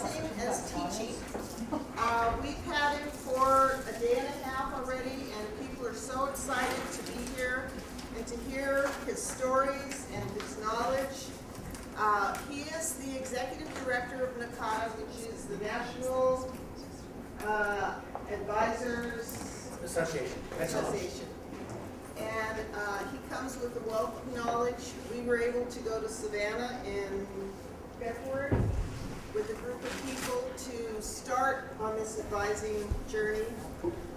advising as teaching. We've had him for a day and a half already, and people are so excited to be here and to hear his stories and his knowledge. He is the executive director of NACADA, which is the National Advisors Association. And he comes with a wealth of knowledge. We were able to go to Savannah in February with a group of people to start on this advising journey.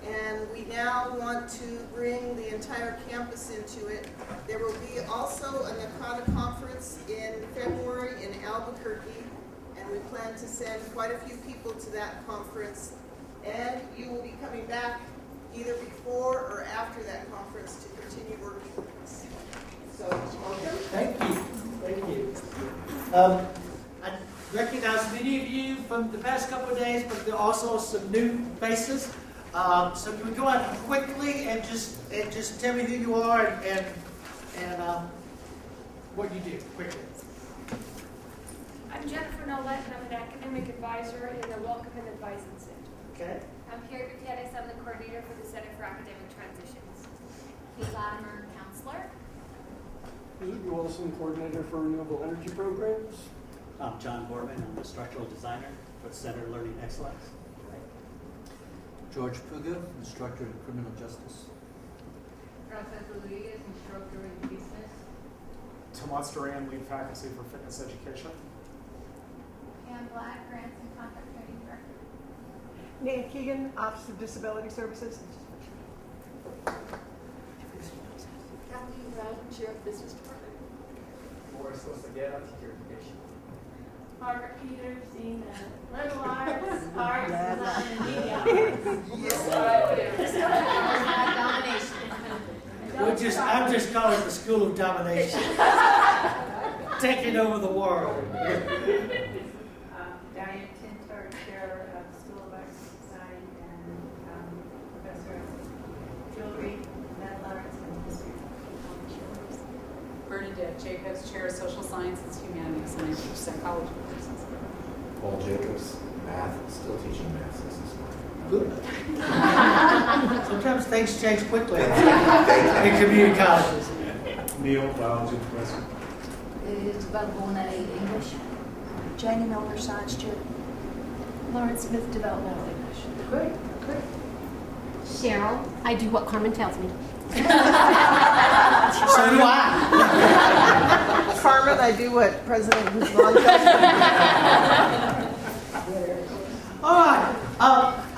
And we now want to bring the entire campus into it. There will be also a NACADA conference in February in Albuquerque, and we plan to send quite a few people to that conference. And you will be coming back either before or after that conference to continue working with us. So, welcome. Thank you. Thank you. I recognize many of you from the past couple of days, but there are also some new faces. So can we go out quickly and just tell me who you are and what you do quickly? I'm Jennifer Nolet, and I'm an academic advisor in the Welcome and Advising Center. Okay. I'm Carrie Gutierrez, I'm the coordinator for the Center for Academic Transitions. Kate Latimer, counselor. Luke Wilson, coordinator for renewable energy programs. I'm John Gorman. I'm the structural designer for the Center for Learning Excellence. George Puga, instructor in criminal justice. Rafael Rodriguez, instructor in business. Tomas Duran, lead faculty for fitness education. Pam Black, grants and contract training director. Nan Keegan, Office of Disability Services. Kathleen Brown, chair of business department. Boris Oseguera, teacher education. Margaret Peters, dean of liberal arts, arts, design, and media. I'm just calling it the School of Domination. Taking over the world. Diane Tinter, chair of the School of Arts and Design, and professor of jewelry, metal arts, and history. Bernadette Jacobs, chair of social sciences, humanities, and psychology courses. Paul Jacobs, math, still teaching math since this morning. Good. Sometimes things change quickly in community colleges. Neil, biology professor. Is developmental English. Jane Miller, science chair. Lauren Smith, developmental English. Great, great. Cheryl, I do what Carmen tells me. So do I. Carmen, I do what President Guzman tells me. All right.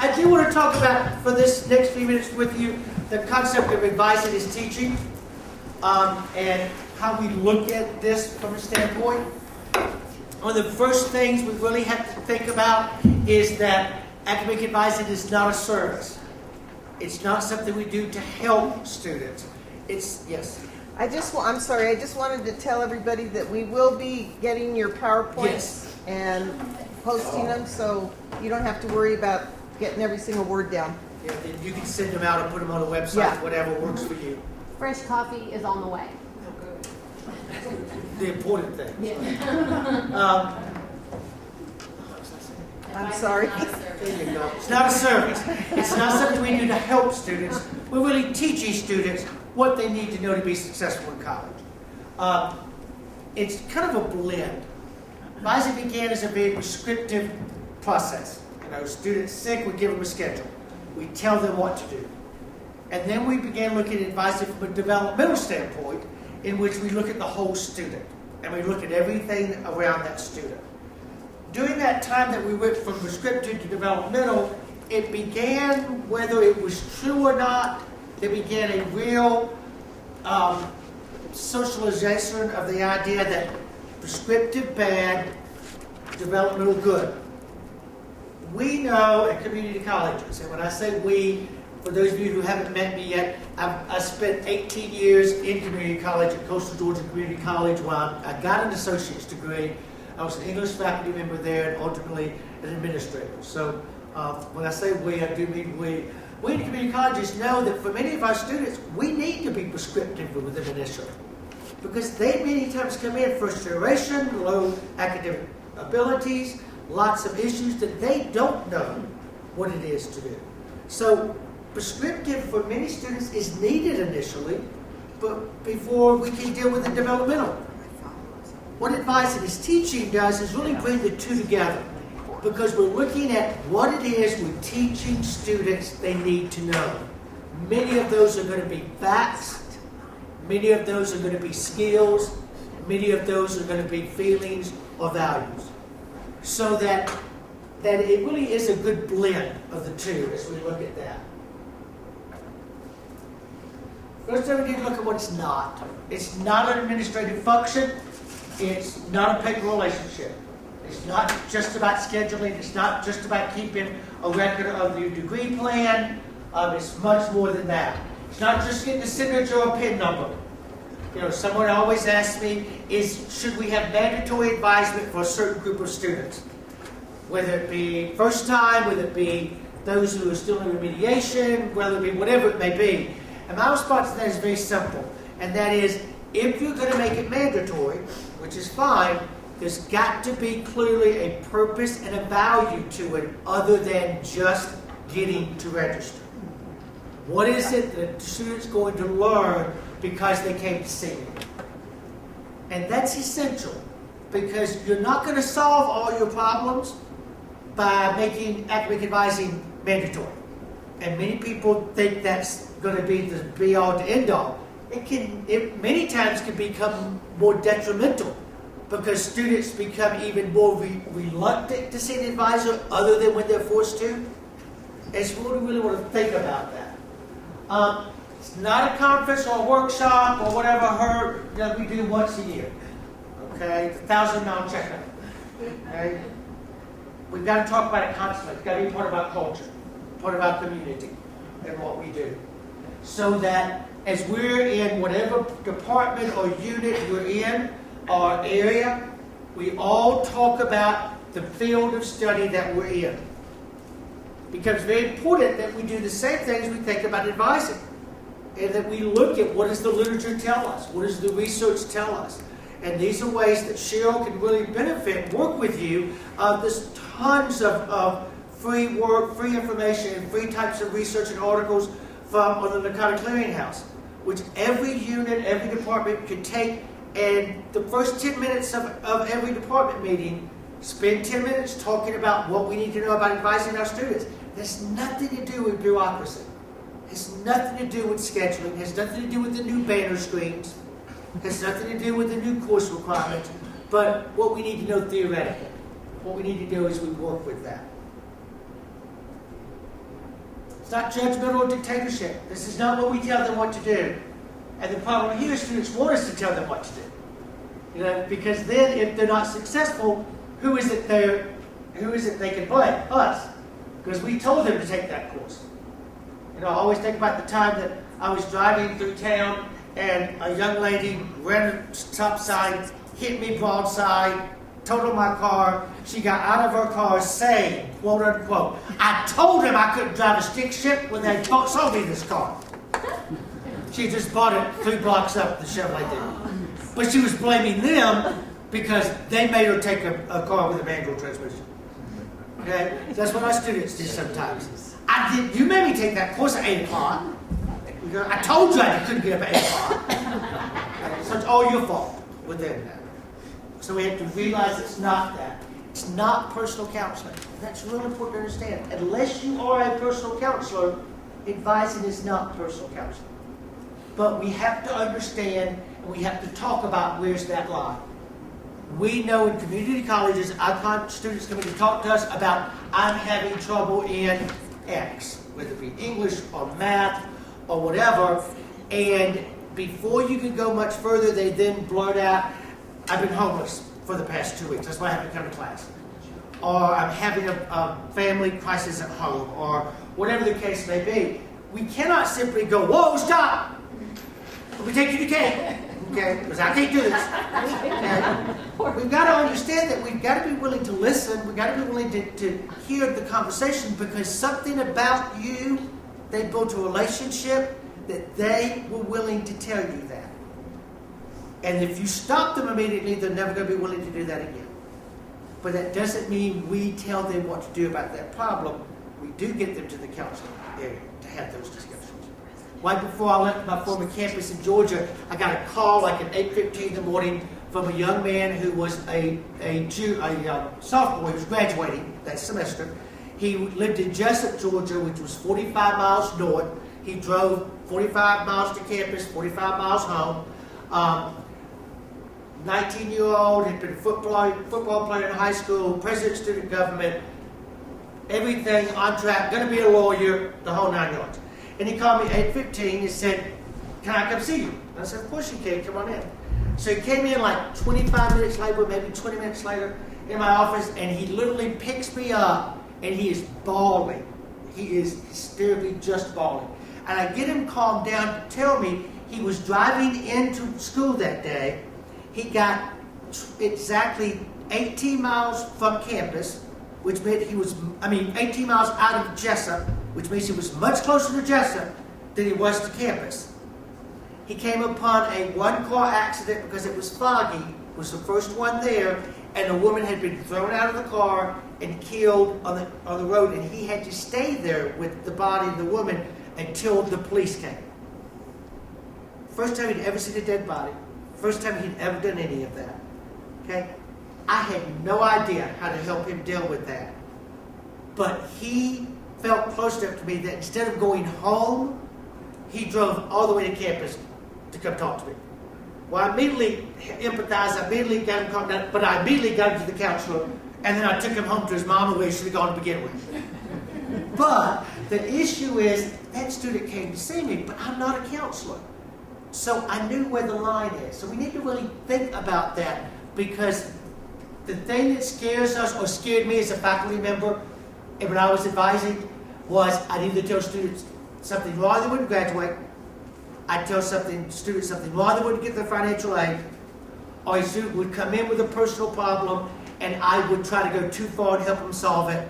I do want to talk about, for this next few minutes with you, the concept of advising as teaching and how we look at this from a standpoint. One of the first things we really have to think about is that academic advising is not a service. It's not something we do to help students. It's, yes. I'm sorry, I just wanted to tell everybody that we will be getting your PowerPoints Yes. and posting them, so you don't have to worry about getting every single word down. Yeah, then you can send them out and put them on the website, Yeah. whatever works for you. Fresh coffee is on the way. The important thing. I'm sorry. There you go. It's not a service. It's not something we do to help students. We're really teaching students what they need to know to be successful in college. It's kind of a blend. Advising began as a very prescriptive process. You know, students sick, we give them a schedule. We tell them what to do. And then we began looking at advising from a developmental standpoint, in which we look at the whole student. And we look at everything around that student. During that time that we went from prescriptive to developmental, it began, whether it was true or not, there began a real socialization of the idea that prescriptive bad, developmental good. We know at community colleges, and when I say we, for those of you who haven't met me yet, I spent 18 years in community college at Coastal Georgia Community College while I got an associate's degree. I was an English faculty member there and ultimately an administrator. So when I say we, I do mean we. We in community colleges know that for many of our students, we need to be prescriptive with them initially. Because they many times come in first generation, low academic abilities, lots of issues that they don't know what it is to do. So prescriptive for many students is needed initially, but before we can deal with the developmental. What advising is teaching does is really bring the two together, because we're looking at what it is we're teaching students they need to know. Many of those are going to be facts, many of those are going to be skills, many of those are going to be feelings or values. So that it really is a good blend of the two as we look at that. First thing we need to look at what it's not. It's not an administrative function. It's not a paper relationship. It's not just about scheduling. It's not just about keeping a record of your degree plan. It's much more than that. It's not just getting a signature or a PIN number. You know, someone always asks me, should we have mandatory advisement for a certain group of students? Whether it be first time, whether it be those who are still in remediation, whether it be whatever it may be. And my response to that is very simple. And that is, if you're going to make it mandatory, which is fine, there's got to be clearly a purpose and a value to it other than just getting to register. What is it that the student's going to learn because they came to see you? And that's essential, because you're not going to solve all your problems by making academic advising mandatory. And many people think that's going to be the be-all to end-all. It many times can become more detrimental, because students become even more reluctant to see an advisor other than when they're forced to. And so we really want to think about that. It's not a conference or a workshop or whatever that we do once a year. Okay, the 1,000-mile checkup. Okay? We've got to talk about it constantly. It's got to be part of our culture, part of our community, and what we do. So that as we're in whatever department or unit we're in, our area, we all talk about the field of study that we're in. It becomes very important that we do the same things we think about advising. And that we look at what does the literature tell us? What does the research tell us? And these are ways that Cheryl can really benefit and work with you. There's tons of free work, free information, and free types of research and articles from the Narcotic Clearinghouse, which every unit, every department could take, and the first 10 minutes of every department meeting, spend 10 minutes talking about what we need to know about advising our students. There's nothing to do with bureaucracy. It has nothing to do with scheduling. It has nothing to do with the new banner screens. It has nothing to do with the new course requirements. But what we need to know theoretically. What we need to do is we work with that. It's not judgmental or dictatorship. This is not what we tell them what to do. And the problem here is students want us to tell them what to do. You know, because then if they're not successful, who is it they can blame? Us. Because we told them to take that course. You know, I always think about the time that I was driving through town and a young lady ran a stop sign, hit me broadside, totaled my car. She got out of her car saying, quote unquote, I told him I couldn't drive a stick shift when they sold me this car. She just bought it 3 blocks up the Chevrolet did. But she was blaming them because they made her take a car with a manual transmission. Okay? That's what our students do sometimes. You made me take that course at 8 o'clock. I told you I couldn't get up at 8 o'clock. So it's all your fault within that. So we have to realize it's not that. It's not personal counseling. And that's really important to understand. Unless you are a personal counselor, advising is not personal counseling. But we have to understand and we have to talk about where's that line. We know in community colleges, our students come in to talk to us about, I'm having trouble in X, whether it be English or math or whatever, and before you can go much further, they then blurt out, I've been homeless for the past 2 weeks, that's why I haven't come to class. Or I'm having a family crisis at home, or whatever the case may be. We cannot simply go, whoa, stop! Let me take you to camp. Okay, because I can't do this. And we've got to understand that we've got to be willing to listen. We've got to be willing to hear the conversation, because something about you, they built a relationship that they were willing to tell you that. And if you stop them immediately, they're never going to be willing to do that again. but that doesn't mean we tell them what to do about that problem. We do get them to the counseling area to have those discussions. Right before I left my former campus in Georgia, I got a call like at 8:15 in the morning from a young man who was a sophomore. He was graduating that semester. He lived in Jessup, Georgia, which was 45 miles north. He drove 45 miles to campus, 45 miles home. 19-year-old, had been a football player in high school, president of student government, everything on track, going to be a lawyer, the whole 9 yards. And he called me at 8:15 and said, "Can I come see you?" And I said, "Of course you can, come on in." So he came in like 25 minutes later, maybe 20 minutes later, in my office, and he literally picks me up, and he is bawling. He is hysterically just bawling. And I get him calmed down to tell me he was driving into school that day. He got exactly 18 miles from campus, which meant 18 miles out of Jessup, which means he was much closer to Jessup than he was to campus. He came upon a one-car accident because it was foggy, was the first one there, and a woman had been thrown out of the car and killed on the road, and he had to stay there with the body of the woman until the police came. First time he'd ever seen a dead body. First time he'd ever done any of that. Okay? I had no idea how to help him deal with that. But he felt close enough to me that instead of going home, he drove all the way to campus to come talk to me. Well, I immediately empathized, I immediately got him calmed down, but I immediately got him to the counselor, and then I took him home to his mama where he should have gone to begin with. But the issue is, that student came to see me, but I'm not a counselor. So I knew where the line is. So we need to really think about that, because the thing that scares us, or scared me as a faculty member, and when I was advising, was I'd either tell students something wrong, they wouldn't graduate. I'd tell students something wrong, they wouldn't get their financial aid. Or a student would come in with a personal problem, and I would try to go too far and help them solve it,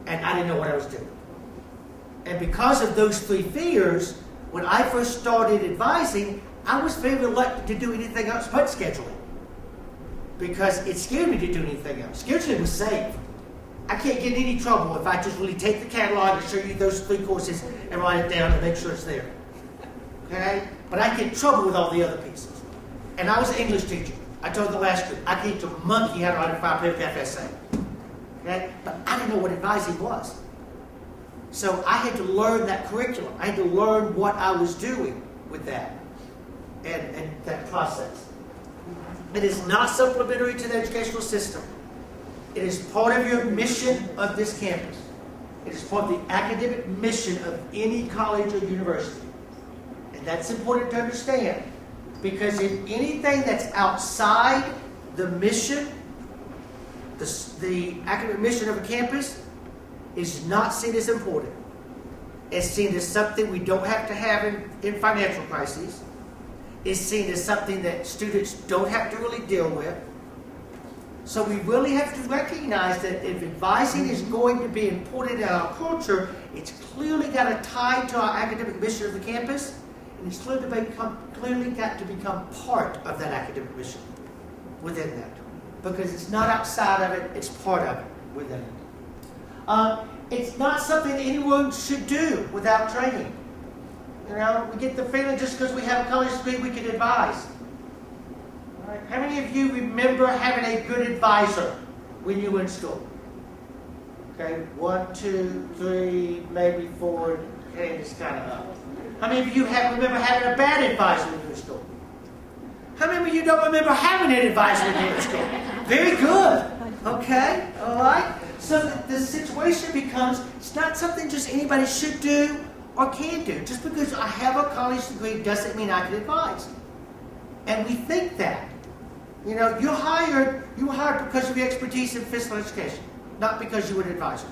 and I didn't know what I was doing. And because of those three fears, when I first started advising, I was very reluctant to do anything else but scheduling. Because it scared me to do anything else. Scheduling was safe. I can't get in any trouble if I just really take the catalog and show you those three courses and write it down and make sure it's there. Okay? But I get in trouble with all the other pieces. And I was an English teacher. I told the last group, I can't teach a monkey how to write a 5-paragraph essay. Okay? But I didn't know what advising was. So I had to learn that curriculum. I had to learn what I was doing with that and that process. It is not supplementary to the educational system. It is part of your mission of this campus. It is part of the academic mission of any college or university. And that's important to understand, because if anything that's outside the mission, the academic mission of a campus, is not seen as important. It's seen as something we don't have to have in financial crises. It's seen as something that students don't have to really deal with. So we really have to recognize that if advising is going to be important in our culture, it's clearly got to tie to our academic mission of the campus, and it's clearly got to become part of that academic mission within that. Because it's not outside of it, it's part of it within it. It's not something that anyone should do without training. You know, we get the feeling just because we have a college degree we can advise. All right. How many of you remember having a good advisor when you were in school? Okay, 1, 2, 3, maybe 4, and it's kind of up. How many of you remember having a bad advisor when you were in school? How many of you don't remember having an advisor when you were in school? Very good. Okay, all right. So the situation becomes, it's not something just anybody should do or can do. Just because I have a college degree doesn't mean I can advise. And we think that. You know, you were hired because of your expertise in physical education, not because you were an advisor.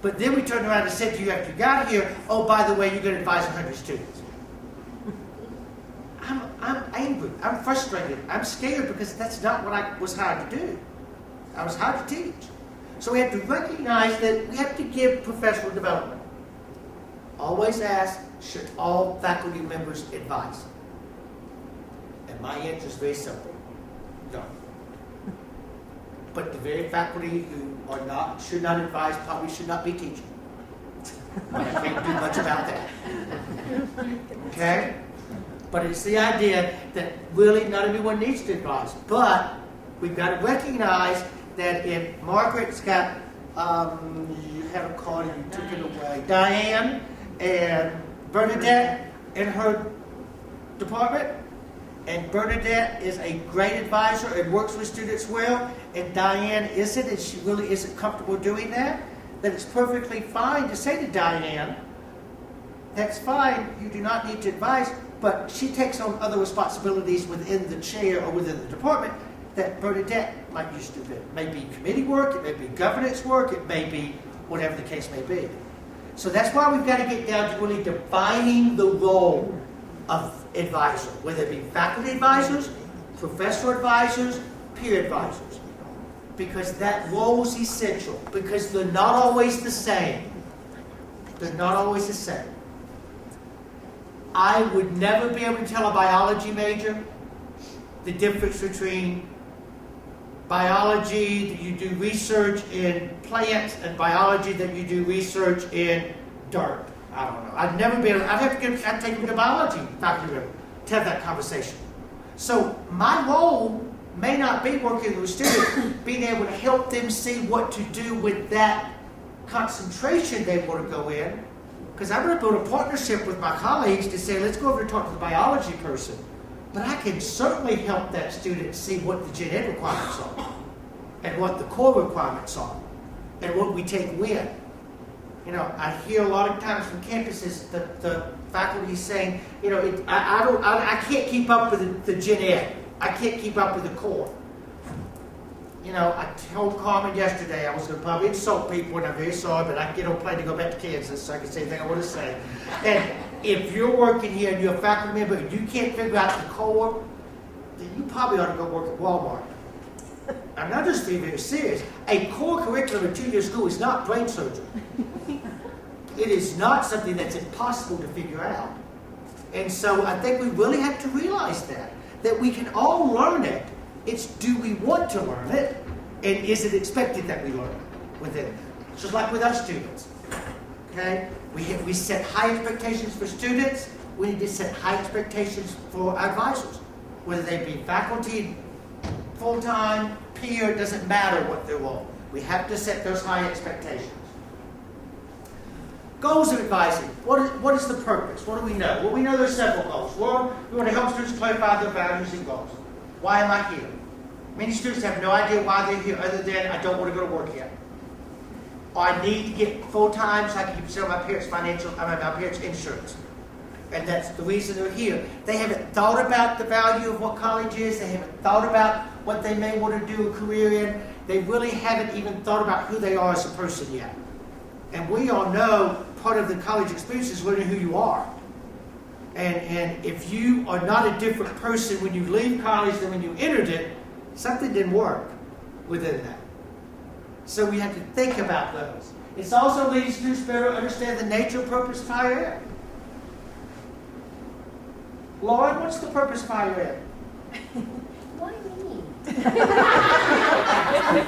But then we turned around and said to you after you got here, oh, by the way, you're going to advise 100 students. I'm angry. I'm frustrated. I'm scared because that's not what I was hired to do. I was hired to teach. So we have to recognize that we have to give professional development. Always ask, should all faculty members advise? And my answer is very simple. No. But the very faculty who are not, should not advise, probably should not be teaching. I can't do much about that. Okay? But it's the idea that really not everyone needs to advise. But we've got to recognize that if Margaret's got, you have a card and you took it away, Diane and Bernadette in her department, and Bernadette is a great advisor and works with students well, and Diane isn't, and she really isn't comfortable doing that, then it's perfectly fine to say to Diane, that's fine, you do not need to advise, but she takes on other responsibilities within the chair or within the department that Bernadette might used to do. It may be committee work, it may be governance work, it may be whatever the case may be. So that's why we've got to get down to really defining the role of advisor, whether it be faculty advisors, professor advisors, peer advisors. Because that role is essential, because they're not always the same. They're not always the same. I would never be able to tell a biology major the difference between biology that you do research in plants and biology that you do research in dirt. I don't know. I'd never be able, I'd take them to biology faculty member to have that conversation. So my role may not be working with students, being able to help them see what to do with that concentration they want to go in. Because I'm going to build a partnership with my colleagues to say, let's go over and talk to the biology person. But I can certainly help that student see what the gen ed requirements are, and what the core requirements are, and what we take when. You know, I hear a lot of times from campuses that the faculty saying, you know, I can't keep up with the gen ed. I can't keep up with the core. You know, I told Carmen yesterday I was going to probably insult people, and I'm very sorry, but I can get on a plane to go back to Kansas, so I can say anything I want to say. And if you're working here and you're a faculty member and you can't figure out the core, then you probably ought to go work at Walmart. I'm not just being very serious. A core curriculum in 2-year school is not brain surgery. It is not something that's impossible to figure out. And so I think we really have to realize that we can all learn it. It's do we want to learn it, and is it expected that we learn it within it? Just like with our students. Okay? We set high expectations for students. We need to set high expectations for our advisors. Whether they be faculty, full-time, peer, it doesn't matter what their role. We have to set those high expectations. Goals of advising. What is the purpose? What do we know? Well, we know there's several goals. One, we want to help students clarify their values and goals. Why am I here? Many students have no idea why they're here other than I don't want to go to work yet. Or I need to get full-time so I can keep selling my parents' my parents' insurance. And that's the reason they're here. They haven't thought about the value of what college is. They haven't thought about what they may want to do a career in. They really haven't even thought about who they are as a person yet. And we all know part of the college experience is learning who you are. And if you are not a different person when you leave college than when you entered it, something didn't work within that. So we have to think about those. It's also leading students better understand the nature and purpose of higher ed. Lauren, what's the purpose of higher ed? Why me?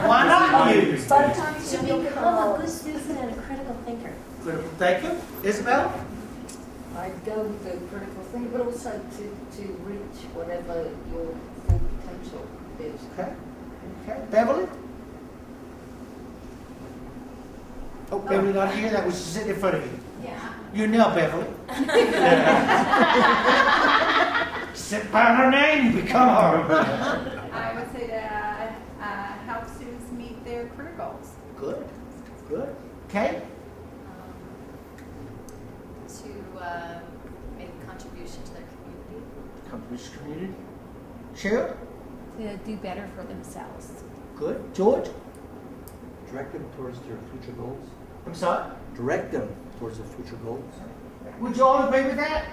Why not you? To become a good citizen and a critical thinker. Critical thinker. Isabel? I'd go with the critical thing, but also to reach whatever your full potential is. Okay. Okay. Beverly? Oh, Beverly not here? That was sitting in front of you. Yeah. You know Beverly. Sit by her name, you become her. I would say to help students meet their career goals. Good. Good. Okay. To make a contribution to their community. Contribution to community. Cheryl? To do better for themselves. Good. George? Direct them towards their future goals. I'm sorry? Direct them towards their future goals. Would you all agree with that?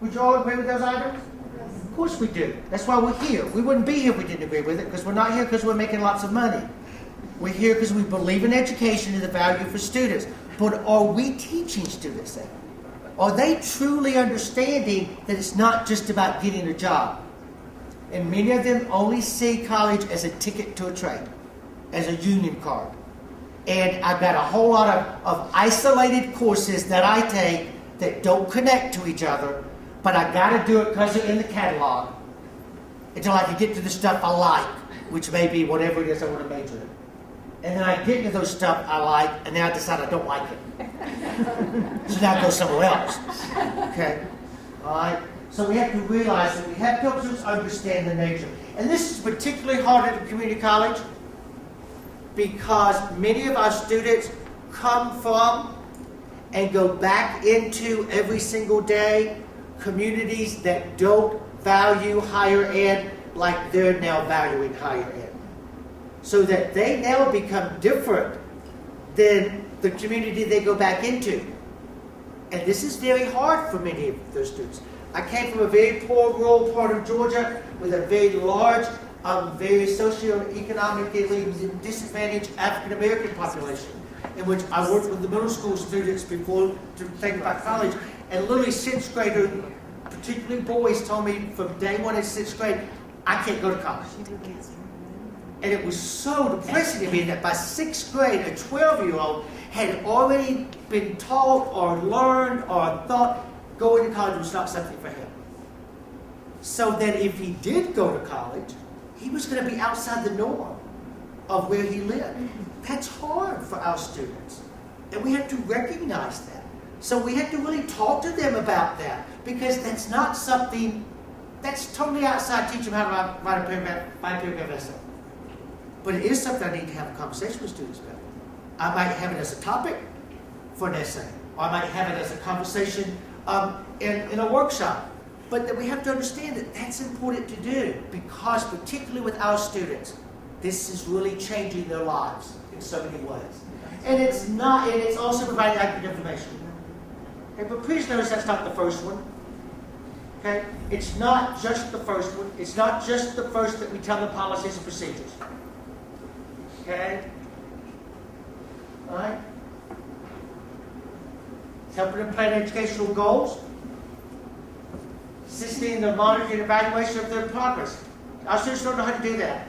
Would you all agree with those items? Yes. Of course we do. That's why we're here. We wouldn't be here if we didn't agree with it, because we're not here because we're making lots of money. We're here because we believe in education and the value for students. But are we teaching students that? Are they truly understanding that it's not just about getting a job? And many of them only see college as a ticket to a trade. as a union card. And I've got a whole lot of isolated courses that I take that don't connect to each other, but I got to do it because they're in the catalog until I can get to the stuff I like, which may be whatever it is I want to major in. And then I get into those stuff I like, and then I decide I don't like it. So now I go somewhere else. Okay? All right? So we have to realize that we have to help students understand the nature. And this is particularly hard at a community college because many of our students come from and go back into every single day communities that don't value higher ed like they're now valuing higher ed. So that they now become different than the community they go back into. And this is very hard for many of those students. I came from a very poor rural part of Georgia with a very large, very socioeconomically disadvantaged African American population, in which I worked with the middle school students before to think about college. And literally sixth graders, particularly boys, told me from day one in sixth grade, I can't go to college. And it was so depressing to me that by sixth grade, a 12-year-old had already been taught or learned or thought going to college was not something for him. So that if he did go to college, he was going to be outside the norm of where he lived. That's hard for our students. And we have to recognize that. So we have to really talk to them about that, because that's not something that's totally outside teaching them how to write a paragraph essay. But it is something I need to have a conversation with students about. I might have it as a topic for an essay, or I might have it as a conversation in a workshop. But that we have to understand that that's important to do, because particularly with our students, this is really changing their lives in so many ways. And it's not, and it's also providing accurate information. Okay, but please notice that's not the first one. Okay? It's not just the first one. It's not just the first that we tell them policies and procedures. Okay? All right? It's helping them plan educational goals. Assisting in the monitoring and evaluation of their progress. Our students don't know how to do that.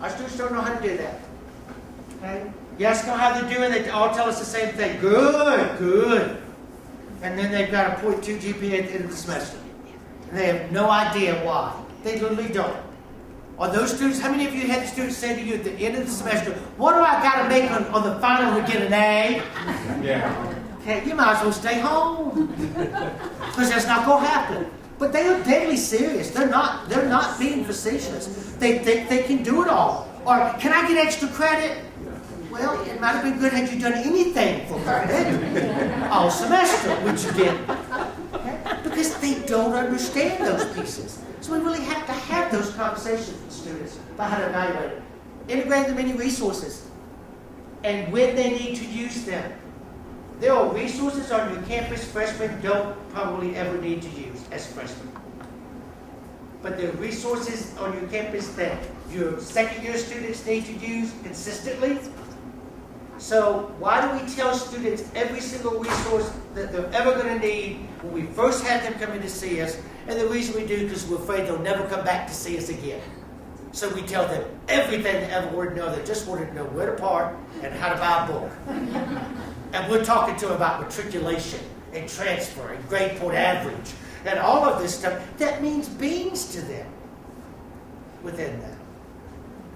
Our students don't know how to do that. Okay? You ask them how they're doing, they all tell us the same thing. Good, good. And then they've got a 0.2 GPA at the end of the semester. And they have no idea why. They literally don't. Are those students, how many of you had the students say to you at the end of the semester, what do I got to make on the final to get an A? Yeah. Okay, you might as well stay home. Because that's not going to happen. But they are deadly serious. They're not being facetious. They think they can do it all. Or, can I get extra credit? Well, it might have been good had you done anything for credit all semester, which you didn't. Okay? Because they don't understand those pieces. So we really have to have those conversations with students about how to evaluate it. Integrate them into resources. And when they need to use them. There are resources on your campus freshmen don't probably ever need to use as freshmen. But there are resources on your campus that your second year students need to use consistently. So why do we tell students every single resource that they're ever going to need when we first have them come in to see us? And the reason we do is because we're afraid they'll never come back to see us again. So we tell them everything they ever wanted to know. They just wanted to know where to park and how to buy a book. And we're talking to them about matriculation and transfer and grade point average and all of this stuff. That means beans to them within that.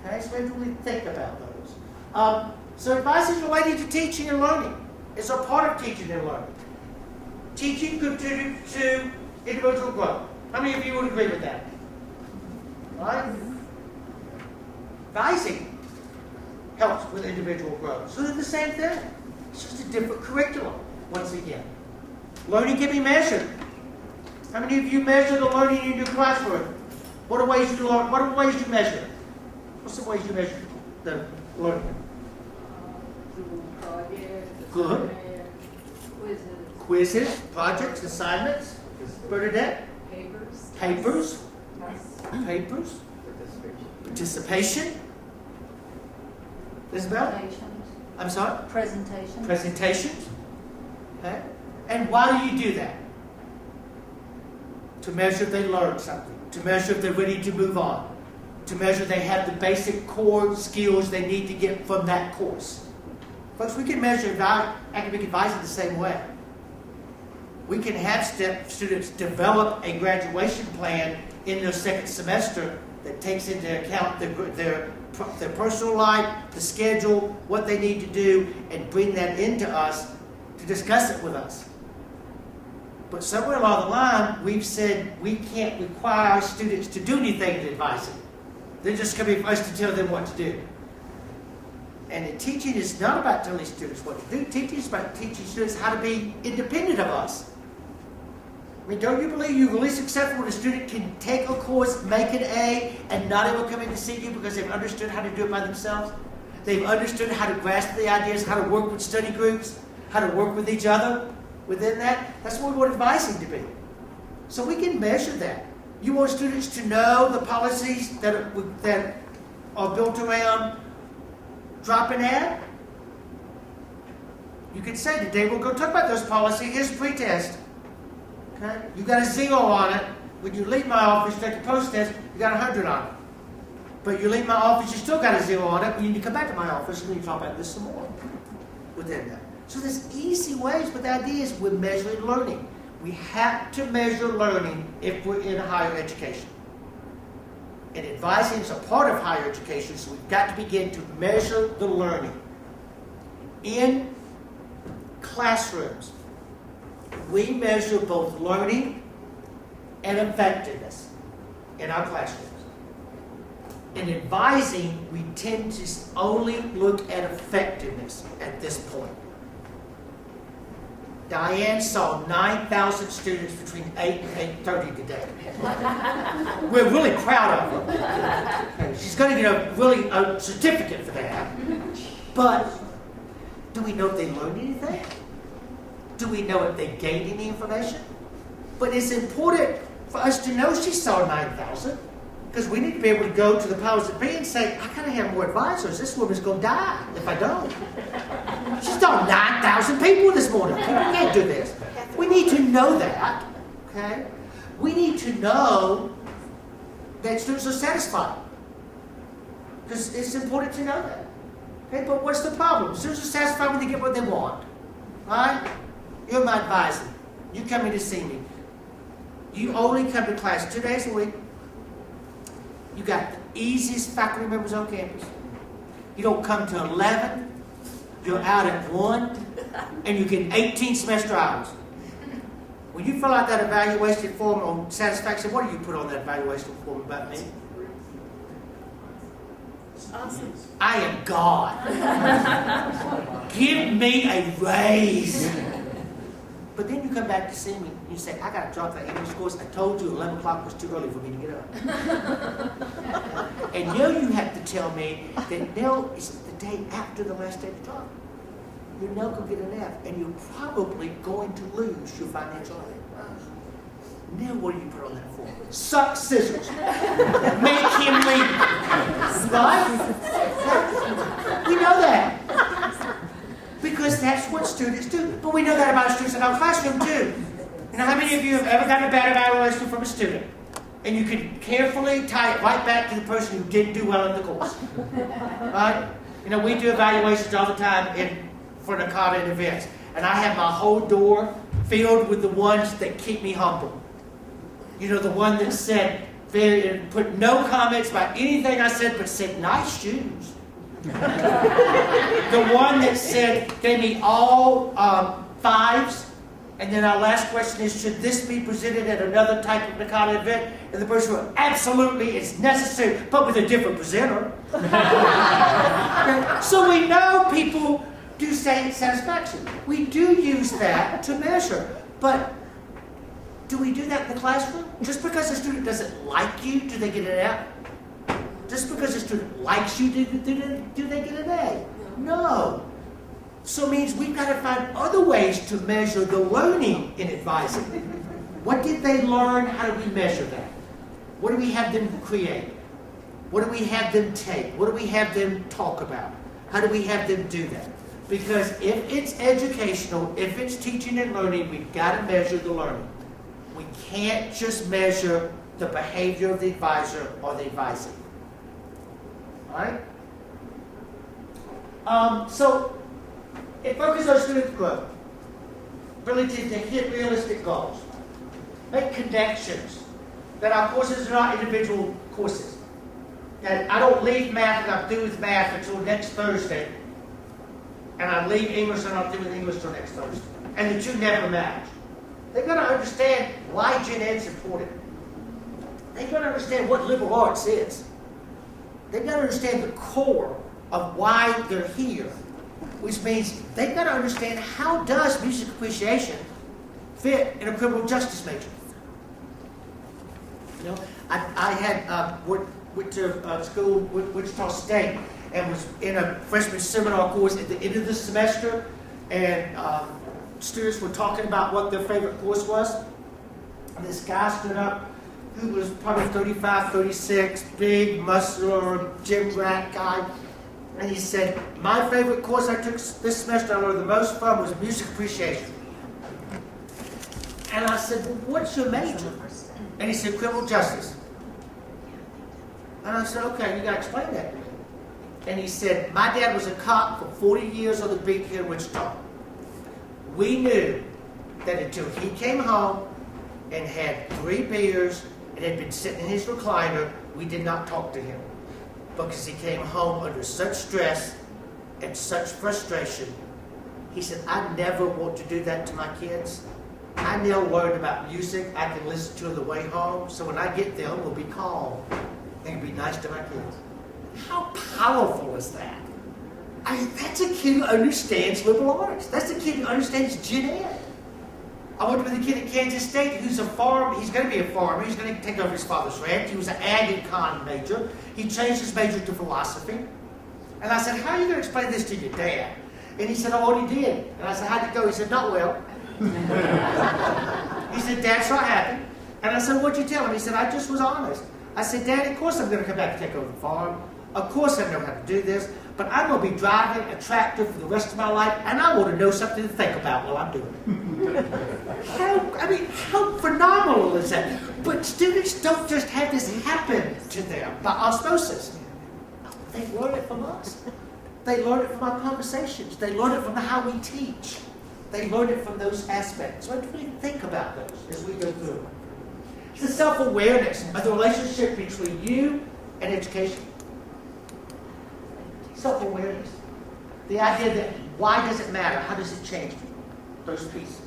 Okay, so we have to really think about those. So advice is related to teaching and learning. It's a part of teaching and learning. Teaching contributes to individual growth. How many of you would agree with that? Right? Advising helps with individual growth. So they're the same thing. It's just a different curriculum, once again. Learning can be measured. How many of you measure the learning in your classroom? What are ways you learn? What are ways you measure? What's the ways you measure the learning? Good. Quizzes, projects, assignments. Bernadette? Papers. Participation. Isabel? I'm sorry? Presentations. Okay. And why do you do that? To measure if they learned something. To measure if they're ready to move on. to measure they have the basic core skills they need to get from that course. Folks, we can measure academic advising the same way. We can have students develop a graduation plan in their second semester that takes into account their personal life, the schedule, what they need to do, and bring that into us to discuss it with us. But somewhere along the line, we've said we can't require our students to do anything in advising. They're just going to be for us to tell them what to do. And the teaching is not about telling students what to do. Teaching is about teaching students how to be independent of us. I mean, don't you believe you're really successful when a student can take a course, make an A, and not ever come in to see you because they've understood how to do it by themselves? They've understood how to grasp the ideas, how to work with study groups, how to work with each other within that. That's what we want advising to be. So we can measure that. You want students to know the policies that are built around drop and add? You can say today we're going to talk about those policies. Here's pretest. Okay? You got a 0 on it. When you leave my office, take a post-test, you got 100 on it. But you leave my office, you still got a 0 on it. You need to come back to my office and then you talk about this some more within that. So there's easy ways, but the idea is we're measuring learning. We have to measure learning if we're in higher education. And advising is a part of higher education, so we've got to begin to measure the learning. In classrooms, we measure both learning and effectiveness in our classrooms. In advising, we tend to only look at effectiveness at this point. Diane saw 9,000 students between 8 and 8:30 today. We're really proud of her. She's going to get a certificate for that. But do we know if they learned anything? Do we know if they gained any information? But it's important for us to know she saw 9,000 because we need to be able to go to the powers that be and say, I gotta have more advisors. This woman's gonna die if I don't. She saw 9,000 people this morning. We can't do this. We need to know that. Okay? We need to know that students are satisfied. Because it's important to know that. Okay? But what's the problem? Students are satisfied when they get what they want. Right? You're my advisor. You come in to see me. You only come to class 2 days a week. You got the easiest faculty members on campus. You don't come to 11. You're out at 1. And you get 18 semester hours. When you fill out that evaluation form on satisfaction, what do you put on that evaluation form about me? Awesome. I am God. Give me a raise. But then you come back to see me and you say, I got to drop that English course. I told you 11 o'clock was too early for me to get up. And now you have to tell me that now is the day after the last day to drop. You're now going to get an F, and you're probably going to lose your financial aid. Now what do you put on that form? Suck scissors. Make him leave. Right? We know that. Because that's what students do. But we know that about students in our classroom too. You know, how many of you have ever gotten a bad evaluation from a student? And you can carefully tie it right back to the person who didn't do well in the course. Right? You know, we do evaluations all the time for NACADA and events. And I have my whole door filled with the ones that keep me humble. You know, the one that said, put no comments about anything I said, but said nice shoes. The one that said, gave me all 5s, and then our last question is, should this be presented at another type of NACADA event? And the person went, absolutely, it's necessary, but with a different presenter. So we know people do say satisfaction. We do use that to measure, but do we do that in the classroom? Just because a student doesn't like you, do they get an F? Just because a student likes you, do they get an A? No. So it means we've got to find other ways to measure the learning in advising. What did they learn? How do we measure that? What do we have them create? What do we have them take? What do we have them talk about? How do we have them do that? Because if it's educational, if it's teaching and learning, we've got to measure the learning. We can't just measure the behavior of the advisor or the advisee. All right? So it focuses on student growth, ability to hit realistic goals, make connections, that our courses are not individual courses. That I don't leave math and I'm through with math until next Thursday, and I leave English and I'm through with English until next Thursday. And the two never match. They've got to understand why Gen Ed's important. They've got to understand what liberal arts is. They've got to understand the core of why they're here, which means they've got to understand how does music appreciation fit in a criminal justice major. You know, I had went to school with Wichita State and was in a freshman seminar course at the end of the semester, and students were talking about what their favorite course was. And this guy stood up who was probably 35, 36, big, muscular, gym rat guy. And he said, my favorite course I took this semester I learned the most from was music appreciation. And I said, well, what's your major? And he said, criminal justice. And I said, okay, you got to explain that to me. And he said, my dad was a cop for 40 years on the beat here in Wichita. We knew that until he came home and had 3 beers and had been sitting in his recliner, we did not talk to him. Because he came home under such stress and such frustration. He said, I never want to do that to my kids. I now learned about music I can listen to on the way home, so when I get there, we'll be calm and be nice to my kids. How powerful is that? I mean, that's a kid who understands liberal arts. That's a kid who understands Gen Ed. I went with a kid at Kansas State who's a farmer. He's going to be a farmer. He's going to take over his father's ranch. He was an ag and econ major. He changed his major to philosophy. And I said, how are you going to explain this to your dad? And he said, oh, he did. And I said, how'd it go? He said, not well. He said, Dad's not happy. And I said, what'd you tell him? He said, I just was honest. I said, Dad, of course I'm going to come back and take over the farm. Of course I know how to do this. But I'm going to be driving a tractor for the rest of my life, and I want to know something to think about while I'm doing it. How phenomenal is that? But students don't just have this happen to them by osmosis. They learn it from us. They learn it from our conversations. They learn it from how we teach. They learn it from those aspects. So I really think about those as we go through. It's the self-awareness of the relationship between you and education. Self-awareness. The idea that why does it matter? How does it change those pieces?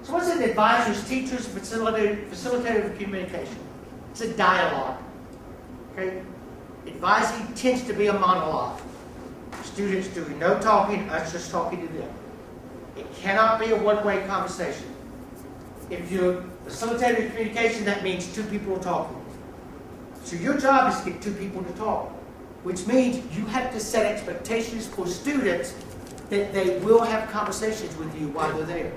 So what's an advisor's, teacher's, facilitator of communication? It's a dialogue. Okay? Advising tends to be a monologue. Students doing no talking, us just talking to them. It cannot be a one-way conversation. If you're facilitating communication, that means 2 people are talking. So your job is to get 2 people to talk, which means you have to set expectations for students that they will have conversations with you while they're there.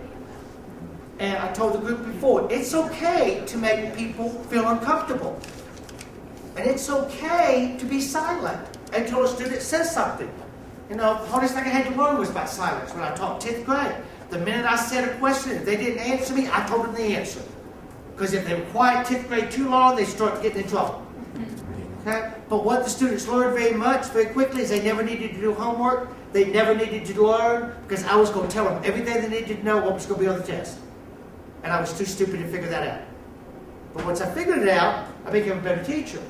And I told the group before, it's okay to make people feel uncomfortable. And it's okay to be silent until a student says something. You know, the hardest thing I had to learn was about silence when I taught 10th grade. The minute I said a question, if they didn't answer me, I told them the answer. Because if they were quiet 10th grade too long, they start getting in trouble. Okay? But what the students learned very quickly is they never needed to do homework. They never needed to learn because I was going to tell them everything they needed to know what was going to be on the test. And I was too stupid to figure that out. But once I figured it out, I became a better teacher.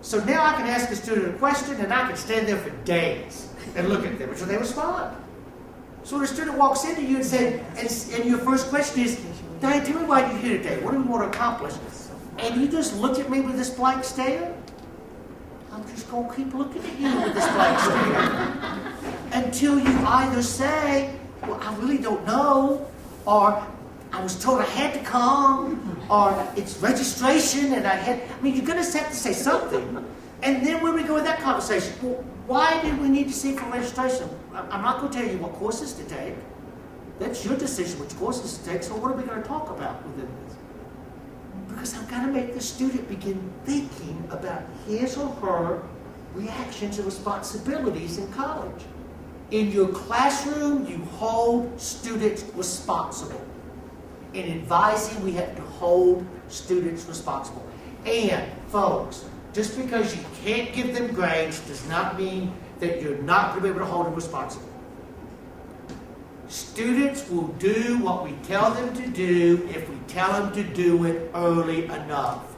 So now I can ask a student a question and I can stand there for days and look at them until they respond. So when a student walks into you and says, and your first question is, Diane, tell me why you're here today. What do we want to accomplish? And you just look at me with this blank stare, I'm just going to keep looking at you with this blank stare until you either say, well, I really don't know, or I was told I had to come, or it's registration and you're going to have to say something. And then when we go with that conversation, well, why did we need to see for registration? I'm not going to tell you what courses to take. That's your decision which courses to take, so what are we going to talk about within this? Because I've got to make the student begin thinking about his or her reactions and responsibilities in college. In your classroom, you hold students responsible. In advising, we have to hold students responsible. And, folks, Just because you can't give them grades does not mean that you're not going to be able to hold them responsible. Students will do what we tell them to do if we tell them to do it early enough.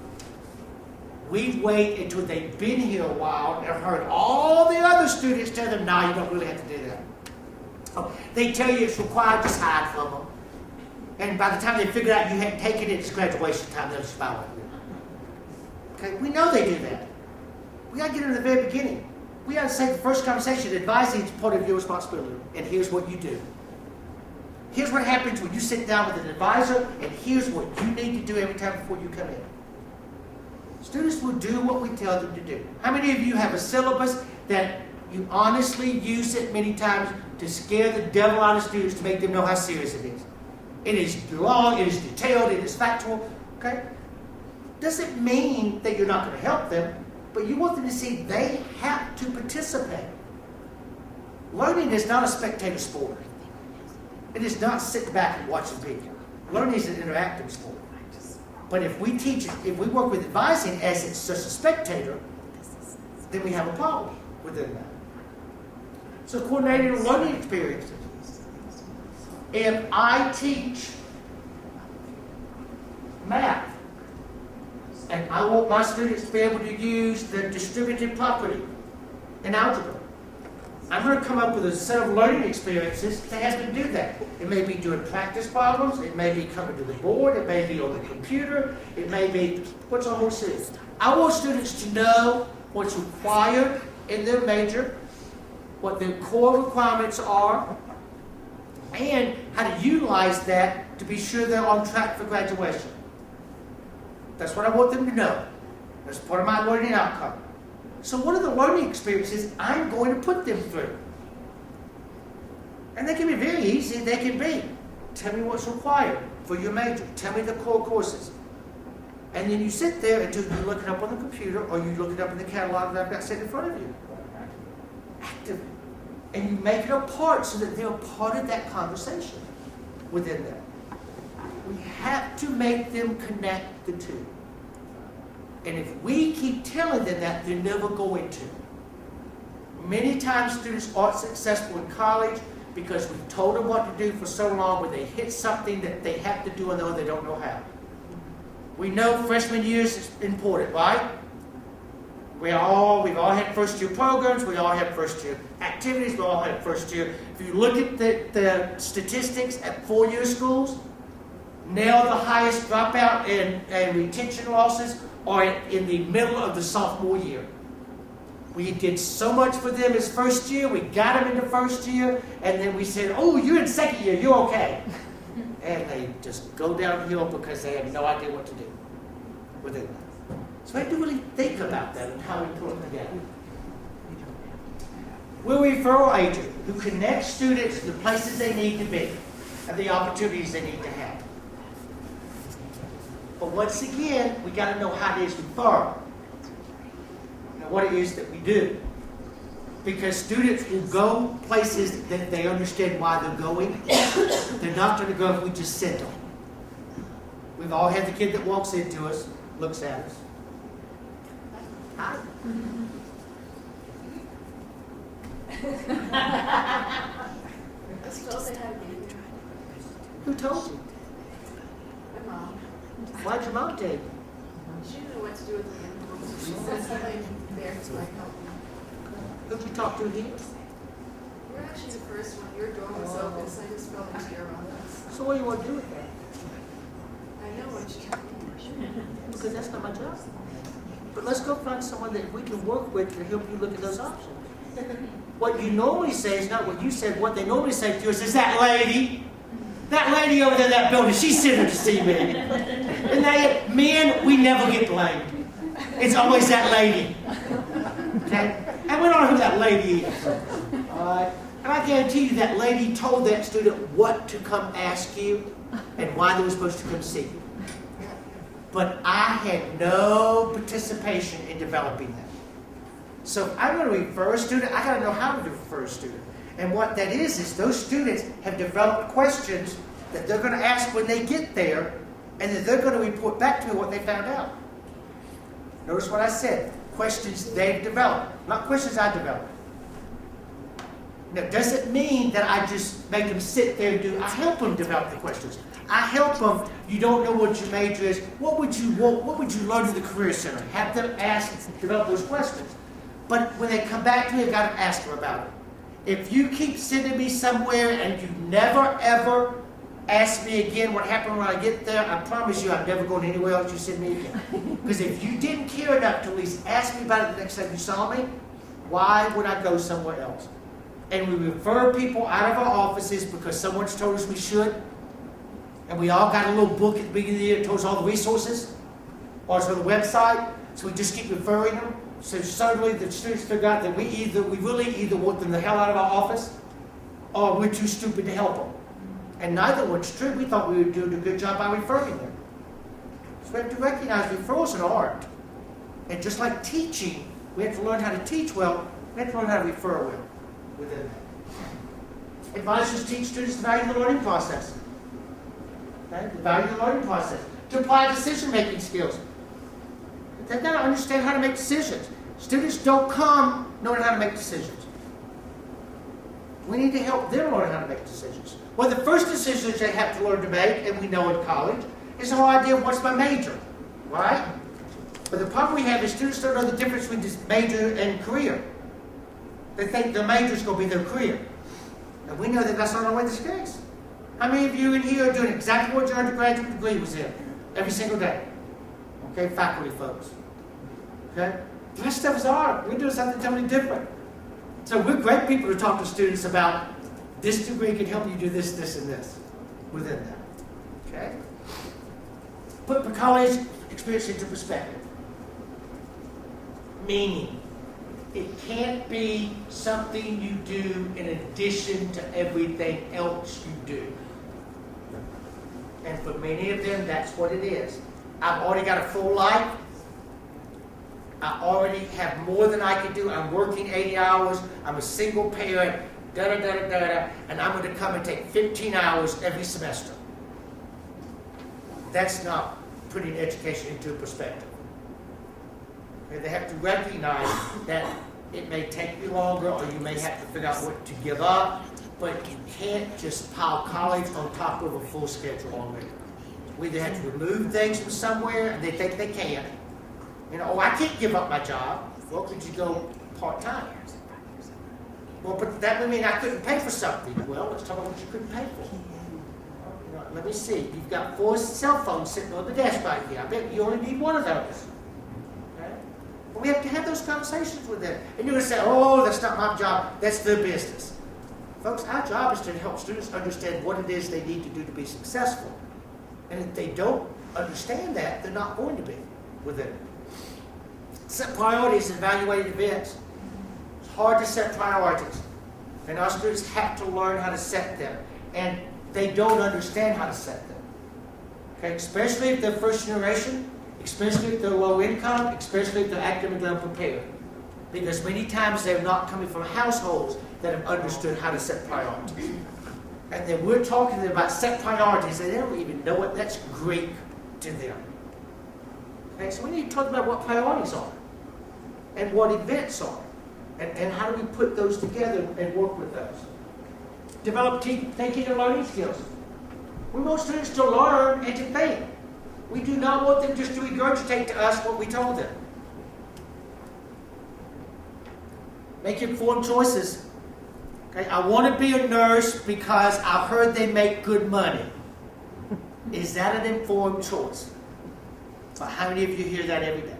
We wait until they've been here a while and heard all the other students tell them, no, you don't really have to do that. Oh, they tell you it's required, just hide from them. And by the time they figure out you hadn't taken it, it's graduation time, they'll just follow you. Okay, we know they do that. We got to get in the very beginning. We got to say the first conversation, advising is part of your responsibility, and here's what you do. Here's what happens when you sit down with an advisor, and here's what you need to do every time before you come in. Students will do what we tell them to do. How many of you have a syllabus that you honestly use it many times to scare the devil out of students to make them know how serious it is? It is long, it is detailed, it is factual, okay? Doesn't mean that you're not going to help them, but you want them to see they have to participate. Learning is not a spectator sport. It is not sitting back and watching people. Learning is an interactive sport. But if we teach it, if we work with advising as it's just a spectator, then we have a problem within that. So coordinated learning experiences. If I teach math, and I want my students to be able to use the distributive property in algebra, I'm going to come up with a set of learning experiences to have them do that. It may be doing practice problems, it may be coming to the board, it may be on the computer, it may be, what's on more serious? I want students to know what's required in their major, what their core requirements are, and how to utilize that to be sure they're on track for graduation. That's what I want them to know. That's part of my learning outcome. So what are the learning experiences I'm going to put them through? And they can be very easy. They can be, tell me what's required for your major. Tell me the core courses. And then you sit there until you look it up on the computer or you look it up in the catalog that I've got sitting in front of you. Active. And you make it a part so that they're a part of that conversation within that. We have to make them connect the two. And if we keep telling them that, they're never going to. Many times students aren't successful in college because we've told them what to do for so long when they hit something that they have to do and they don't know how. We know freshman year is important, right? We've all had first year programs, we all have first year activities, we all have first year. If you look at the statistics at 4-year schools, now the highest dropout and retention losses are in the middle of the sophomore year. We did so much for them as first year, we got them into first year, and then we said, oh, you're in second year, you're okay. And they just go downhill because they have no idea what to do within that. So I have to really think about that and how we put it together. We're a referral agent who connects students to the places they need to be and the opportunities they need to have. But once again, we got to know how it is we refer. And what it is that we do. Because students will go places that they understand why they're going. They're not going to go if we just send them. We've all had the kid that walks into us, looks at us. Hi. Who told you? My mom. Why'd your mom tell you? She didn't know what to do with the animals. She said something there to like help me. Who'd you talk to here? You're actually the first one. Your door was open, so I just fell into your office. So what do you want to do with that? I know what you mean. Because that's not my job. But let's go find someone that we can work with to help you look at those options. What you normally say is not what you said. What they normally say to us is that lady over there in that building, she's sitting to see me. And men, we never get blamed. It's always that lady. Okay? And we don't know who that lady is. Alright? And I guarantee you that lady told that student what to come ask you and why they were supposed to come see you. But I had no participation in developing that. So if I'm going to refer a student, I got to know how to refer a student. And what that is those students have developed questions that they're going to ask when they get there, and that they're going to report back to me what they found out. Notice what I said. questions they've developed, not questions I developed. Now, does it mean that I just make them sit there and do? I help them develop the questions. I help them. You don't know what your major is. What would you learn in the Career Center? Have them develop those questions. But when they come back to me, I've got to ask them about it. If you keep sending me somewhere and you never ever ask me again what happened when I get there, I promise you I'm never going anywhere else you send me again. Because if you didn't care enough to at least ask me about it the next time you saw me, why would I go somewhere else? And we refer people out of our offices because someone's told us we should. And we all got a little book at the beginning of the year that tells us all the resources. Or it's on the website. So we just keep referring them. So suddenly the students figure out that we really either want them the hell out of our office or we're too stupid to help them. And neither one's true. We thought we were doing a good job by referring them. So we have to recognize referrals an art. And just like teaching, we have to learn how to teach well. We have to learn how to refer well within that. Advisors teach students the value of the learning process. Okay? The value of the learning process. To apply decision-making skills. They've got to understand how to make decisions. Students don't come knowing how to make decisions. We need to help them learn how to make decisions. Well, the first decisions they have to learn to make, and we know in college, is the whole idea of what's my major, right? But the problem we have is students don't know the difference between this major and career. They think their major is going to be their career. And we know that that's not always the case. How many of you in here are doing exactly what your undergraduate degree was in? Every single day. Okay, faculty folks. Okay? The rest of us are. We're doing something totally different. So we're great people to talk to students about this degree can help you do this, this, and this within that. Okay? Put the college experience into perspective. Meaning, it can't be something you do in addition to everything else you do. And for many of them, that's what it is. I've already got a full life. I already have more than I can do. I'm working 80 hours. I'm a single parent, and I'm going to come and take 15 hours every semester. That's not putting education into perspective. Okay, they have to recognize that it may take you longer, or you may have to figure out what to give up, but you can't just pile college on top of a full schedule already. We either have to remove things from somewhere, and they think they can. You know, oh, I can't give up my job. Well, could you go part-time? Well, but that would mean I couldn't pay for something. Well, let's talk about what you couldn't pay for. You know, let me see. You've got 4 cell phones sitting on the desk right here. I bet you only need one of those. Okay? But we have to have those conversations with them. And you're going to say, oh, that's not my job. That's their business. Folks, our job is to help students understand what it is they need to do to be successful. And if they don't understand that, they're not going to be with it. Set priorities and evaluate events. It's hard to set priorities. And our students have to learn how to set them. And they don't understand how to set them. Okay? Especially if they're first generation, especially if they're low income, especially if they're academically unprepared. Because many times they're not coming from households that have understood how to set priorities. And then we're talking to them about set priorities, and they don't even know what that's Greek to them. Okay, so we need to talk about what priorities are, and what events are, and how do we put those together and work with those. Develop thinking and learning skills. We want students to learn and to think. We do not want them just to regurgitate to us what we told them. Make informed choices. Okay, I want to be a nurse because I've heard they make good money. Is that an informed choice? So how many of you hear that every day?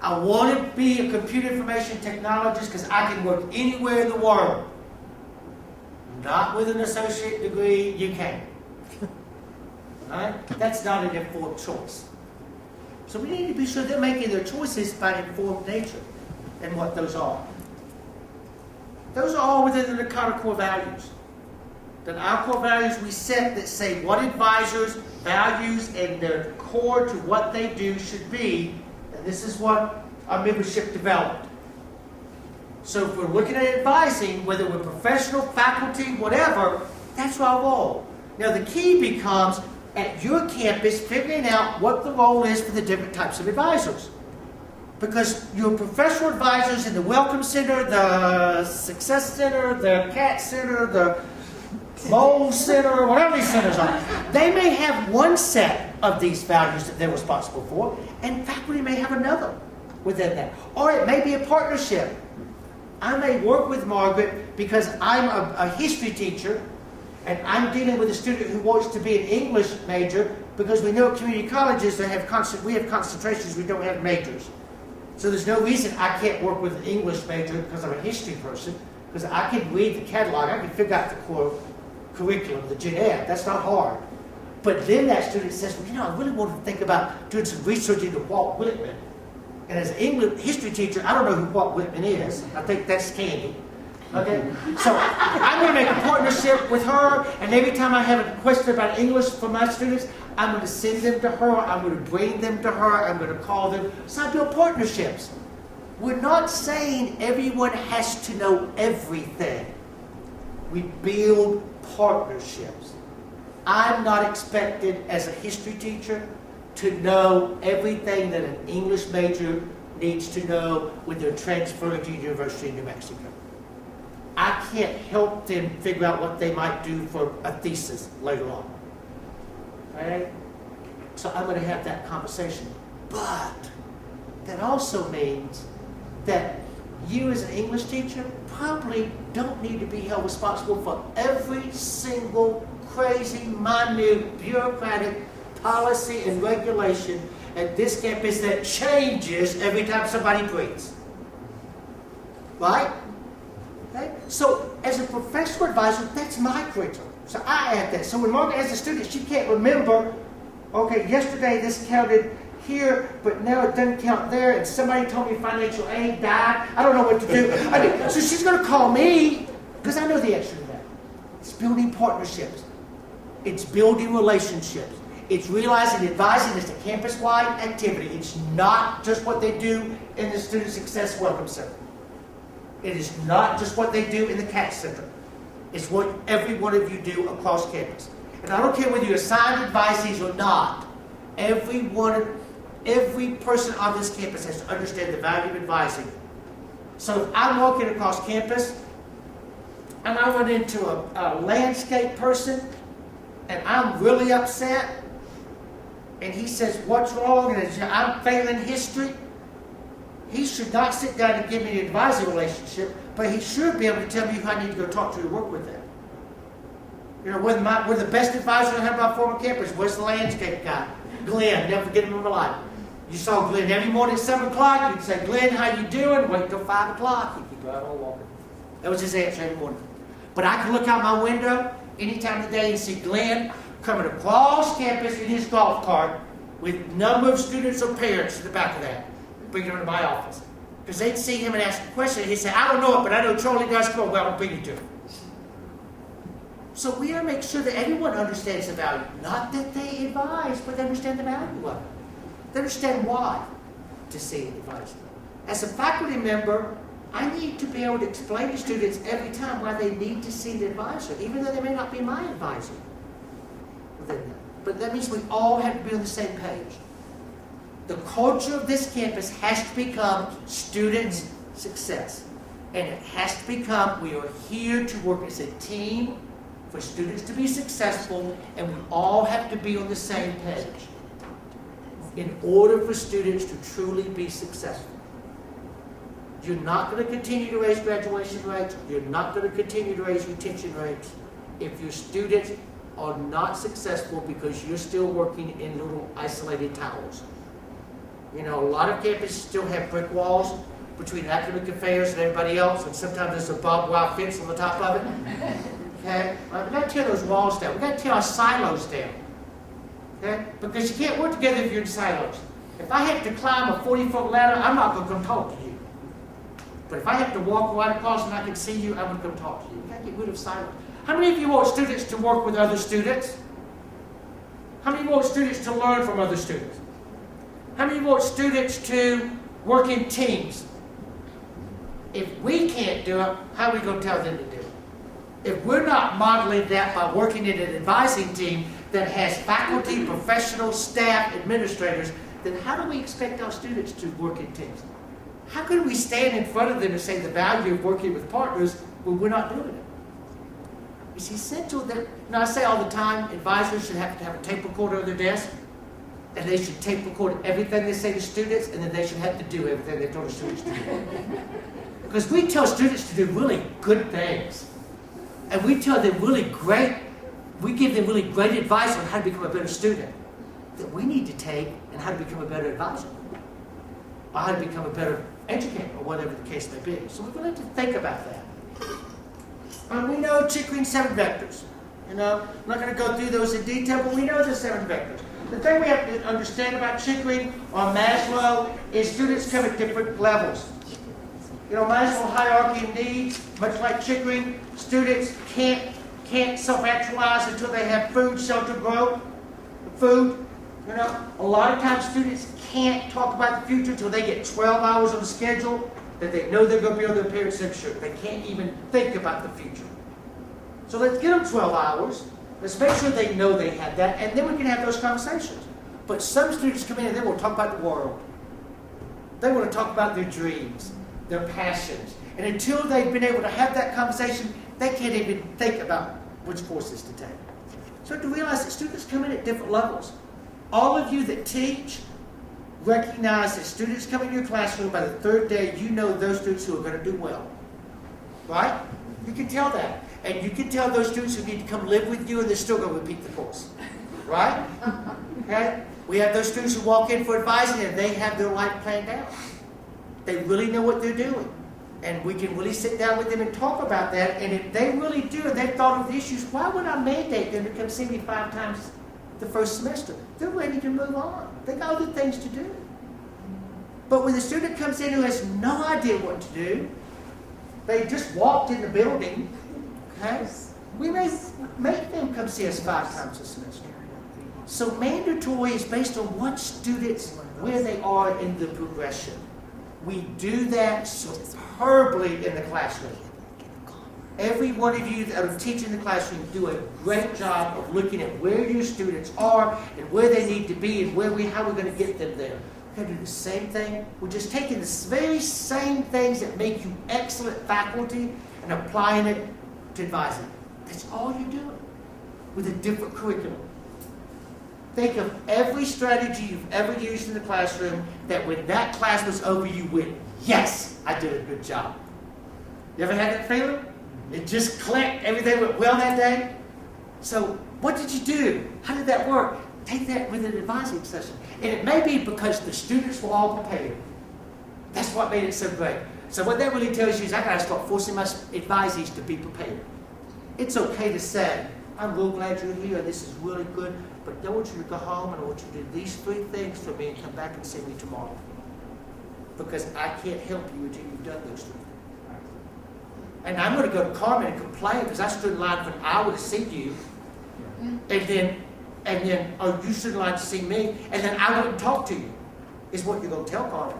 I want to be a computer information technologist because I can work anywhere in the world. Not with an associate degree, you can't. Right? That's not an informed choice. So we need to be sure they're making their choices by informed nature and what those are. Those are all within the kind of core values. Then our core values we set that say what advisors' values and their core to what they do should be, and this is what our membership developed. So if we're looking at advising, whether we're professional, faculty, whatever, that's our role. Now the key becomes, at your campus, figuring out what the role is for the different types of advisors. Because your professional advisors in the Welcome Center, the Success Center, the CAT Center, the Bowl Center, whatever these centers are, they may have one set of these values that they're responsible for, and faculty may have another within that. Or it may be a partnership. I may work with Margaret because I'm a history teacher, and I'm dealing with a student who wants to be an English major, because we know at community colleges we have concentrations, we don't have majors. So there's no reason I can't work with an English major because I'm a history person, because I can read the catalog, I can figure out the core curriculum, the gen ed. That's not hard. But then that student says, well, you know, I really want to think about doing some research into Walt Whitman. And as an English history teacher, I don't know who Walt Whitman is. I think that's Candy. Okay? So I'm going to make a partnership with her, and every time I have a question about English for my students, I'm going to send them to her, I'm going to bring them to her, I'm going to call them. So I build partnerships. We're not saying everyone has to know everything. We build partnerships. I'm not expected as a history teacher to know everything that an English major needs to know when they're transferring to University of New Mexico. I can't help them figure out what they might do for a thesis later on. Right? So I'm going to have that conversation. But that also means that you as an English teacher probably don't need to be held responsible for every single crazy, minute, bureaucratic policy and regulation at this campus that changes every time somebody breathes. Right? Okay? So as a professional advisor, that's my curriculum. So I add that. So when Margaret has a student, she can't remember, okay, yesterday this counted here, but now it doesn't count there, and somebody told me financial aid died. I don't know what to do. So she's going to call me, because I know the answer to that. It's building partnerships. It's building relationships. It's realizing advising is a campus-wide activity. It's not just what they do in the Student Success Welcome Center. It is not just what they do in the CAT Center. It's what every one of you do across campus. And I don't care whether you're assigned advisees or not. Every person on this campus has to understand the value of advising. So if I'm walking across campus and I run into a landscape person and I'm really upset, and he says, what's wrong? And I'm failing history. He should not sit down and give me an advisory relationship, but he should be able to tell me who I need to go talk to work with them. You know, we're the best advisor I have on my former campus. Where's the landscape guy? Glenn, never forget him in my life. You saw Glenn every morning at 7 o'clock. You'd say, Glenn, how you doing? Wait till 5 o'clock. He'd be right on walking. That was his answer every morning. But I could look out my window any time of the day and see Glenn coming across campus in his golf cart with a number of students or parents in the back of that, bringing them to my office. Because they'd see him and ask a question, and he'd say, I don't know it, but I know Charlie does. Come on, well, I'll bring you to him. So we got to make sure that everyone understands the value. Not that they advise, but they understand the value of it. They understand why to see and advise. As a faculty member, I need to be able to explain to students every time why they need to see the advisor, even though they may not be my advisor. But that means we all have to be on the same page. The culture of this campus has to become students' success. And it has to become, we are here to work as a team for students to be successful, and we all have to be on the same page in order for students to truly be successful. You're not going to continue to raise graduation rates. You're not going to continue to raise retention rates if your students are not successful because you're still working in little isolated towers. You know, a lot of campuses still have brick walls between academic affairs and everybody else, and sometimes there's a barbed wire fence on the top of it. Okay? Well, we've got to tear those walls down. We've got to tear our silos down. Okay? Because you can't work together if you're in silos. If I have to climb a 40-foot ladder, I'm not going to come talk to you. But if I have to walk right across and I can see you, I'm going to come talk to you. We've got to get rid of silos. How many of you want students to work with other students? How many of you want students to learn from other students? How many of you want students to work in teams? If we can't do it, how are we going to tell them to do it? If we're not modeling that by working in an advising team that has faculty, professionals, staff, administrators then how do we expect our students to work in teams? How can we stand in front of them and say the value of working with partners when we're not doing it? It's essential that, I say all the time, advisors should have to have a tape recorder on their desk, and they should tape record everything they say to students, and then they should have to do everything they told the students to do. Because we tell students to do really good things, and we tell them we give them really great advice on how to become a better student that we need to take and how to become a better advisor, or how to become a better educator, or whatever the case may be. So we're going to have to think about that. We know Chickering's 7 vectors. I'm not going to go through those in detail, but we know the 7 vectors. The thing we have to understand about Chickering or Maslow is students come at different levels. Maslow hierarchy of needs, much like Chickering, students can't self-actualize until they have food, shelter, growth, food. A lot of times students can't talk about the future until they get 12 hours on the schedule that they know they're going to be on their parents' signature. They can't even think about the future. So let's give them 12 hours. Let's make sure they know they have that, and then we can have those conversations. But some students come in and they want to talk about the world. They want to talk about their dreams, their passions. And until they've been able to have that conversation, they can't even think about which courses to take. So to realize that students come in at different levels. All of you that teach recognize that students come into your classroom by the 3rd day, you know those students who are going to do well. Right? You can tell that. And you can tell those students who need to come live with you and they're still going to repeat the course. Right? Okay? We have those students who walk in for advising and they have their life planned out. They really know what they're doing. And we can really sit down with them and talk about that. And if they really do and they've thought of the issues, why would I mandate them to come see me 5 times the first semester? They're ready to move on. They got other things to do. But when the student comes in who has no idea what to do, they just walked in the building, okay? We may make them come see us 5 times a semester. So mandatory is based on what students, where they are in the progression. We do that superbly in the classroom. Every one of you that are teaching the classroom do a great job of looking at where your students are and where they need to be and how we're going to get them there. We're going to do the same thing. We're just taking the very same things that make you excellent faculty and applying it to advising. That's all you're doing with a different curriculum. Think of every strategy you've ever used in the classroom that when that class was over, you went, yes, I did a good job. You ever had that feeling? It just clicked. Everything went well that day. So what did you do? How did that work? Take that with an advising session. And it may be because the students were all prepared. That's what made it so great. So what that really tells you is I got to start forcing my advisees to be prepared. It's okay to say, I'm real glad you're here. This is really good. But I want you to go home and I want you to do these 3 things for me and come back and see me tomorrow. Because I can't help you until you've done those 3 things. And I'm going to go to Carmen and complain because I stood in line for an hour to see you. And then, you stood in line to see me, and then I wouldn't talk to you, is what you're going to tell Carmen.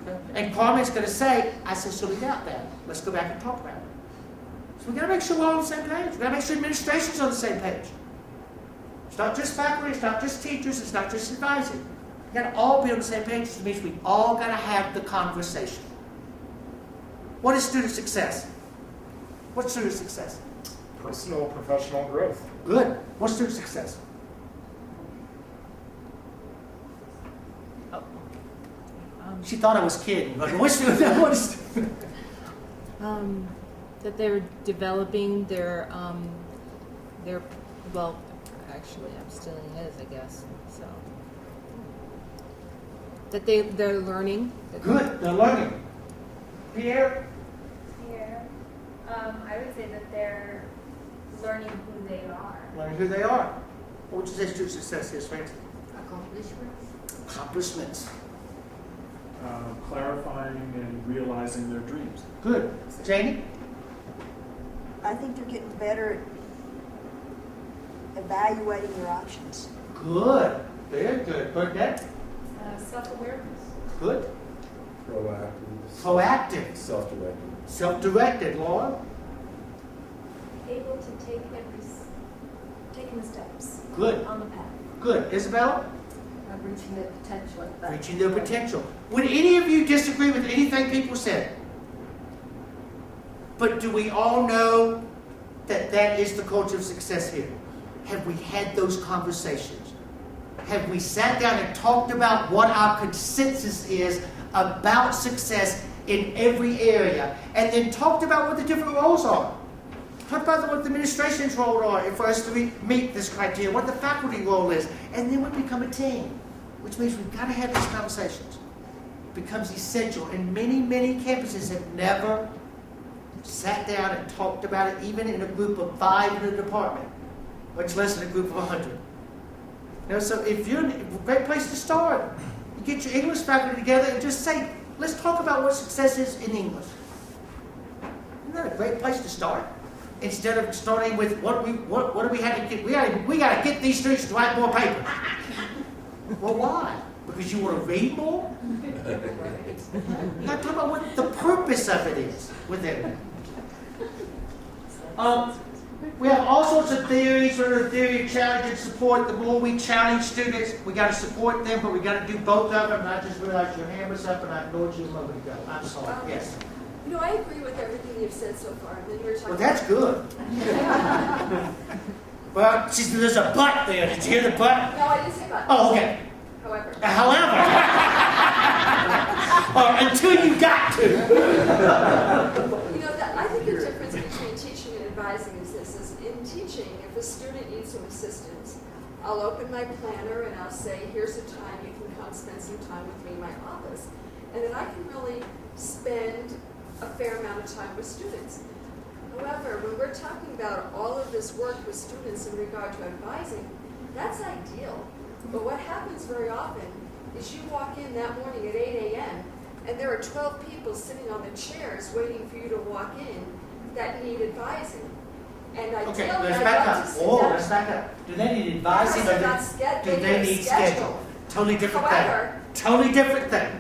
Okay? And Carmen's going to say, I said, so we got that. Let's go back and talk about it. So we've got to make sure we're all on the same page. We've got to make sure administration's on the same page. It's not just faculty, it's not just teachers, it's not just advising. We've got to all be on the same page, which means we've all got to have the conversation. What is student success? What's student success? Personal, professional growth. Good. What's student success? She thought I was kidding. But what's student? What is That they're developing their, well, actually, I'm still in his, I guess, so. That they're learning. Good. They're learning. Pierre? I would say that they're learning who they are. Learning who they are. What would you say student success is, Francis? Accomplishments. Accomplishments. Clarifying and realizing their dreams. Good. Janie? I think they're getting better at evaluating your options. Good. Very good. Bernadette? Self-awareness. Good. Proactive. Proactive. Self-directed. Self-directed. Laura? Able to taking the steps Good. on the path. Good. Isabel? reaching their potential. That's Reaching their potential. Would any of you disagree with anything people said? But do we all know that that is the culture of success here? Have we had those conversations? Have we sat down and talked about what our consensus is about success in every area, and then talked about what the different roles are? Talk about what the administration's role are for us to meet this criteria, what the faculty role is, and then we become a team, which means we've got to have these conversations. It becomes essential, and many, many campuses have never sat down and talked about it, even in a group of 5 in a department, much less in a group of 100. You know, so if you're a great place to start, you get your English faculty together and just say, let's talk about what success is in English. Isn't that a great place to start? Instead of starting with what do we have to get? We got to get these students to write more paper. Well, why? Because you want to read more? You got to talk about what the purpose of it is within it. We have all sorts of theories, sort of the theory of challenge and support. The more we challenge students, we got to support them, but we got to do both of them. And I just realized your hand was up and I ignored you a moment ago. I'm sorry. Yes. You know, I agree with everything you've said so far. And then you were talking. Well, that's good. Well, there's a but there. Did you hear the but? No, I didn't say but. Oh, okay. However. Until you got to. You know, I think the difference between teaching and advising is this: is in teaching, if a student needs some assistance, I'll open my planner and I'll say, "Here's a time you can come spend some time with me in my office," and then I can really spend a fair amount of time with students. However, when we're talking about all of this work with students in regard to advising, that's ideal. But what happens very often is you walk in that morning at 8 a.m. and there are 12 people sitting on the chairs waiting for you to walk in that need advising. And Okay, let's back up. Let's back up. Do they need advising or do they need schedule? Totally different thing. Totally different thing.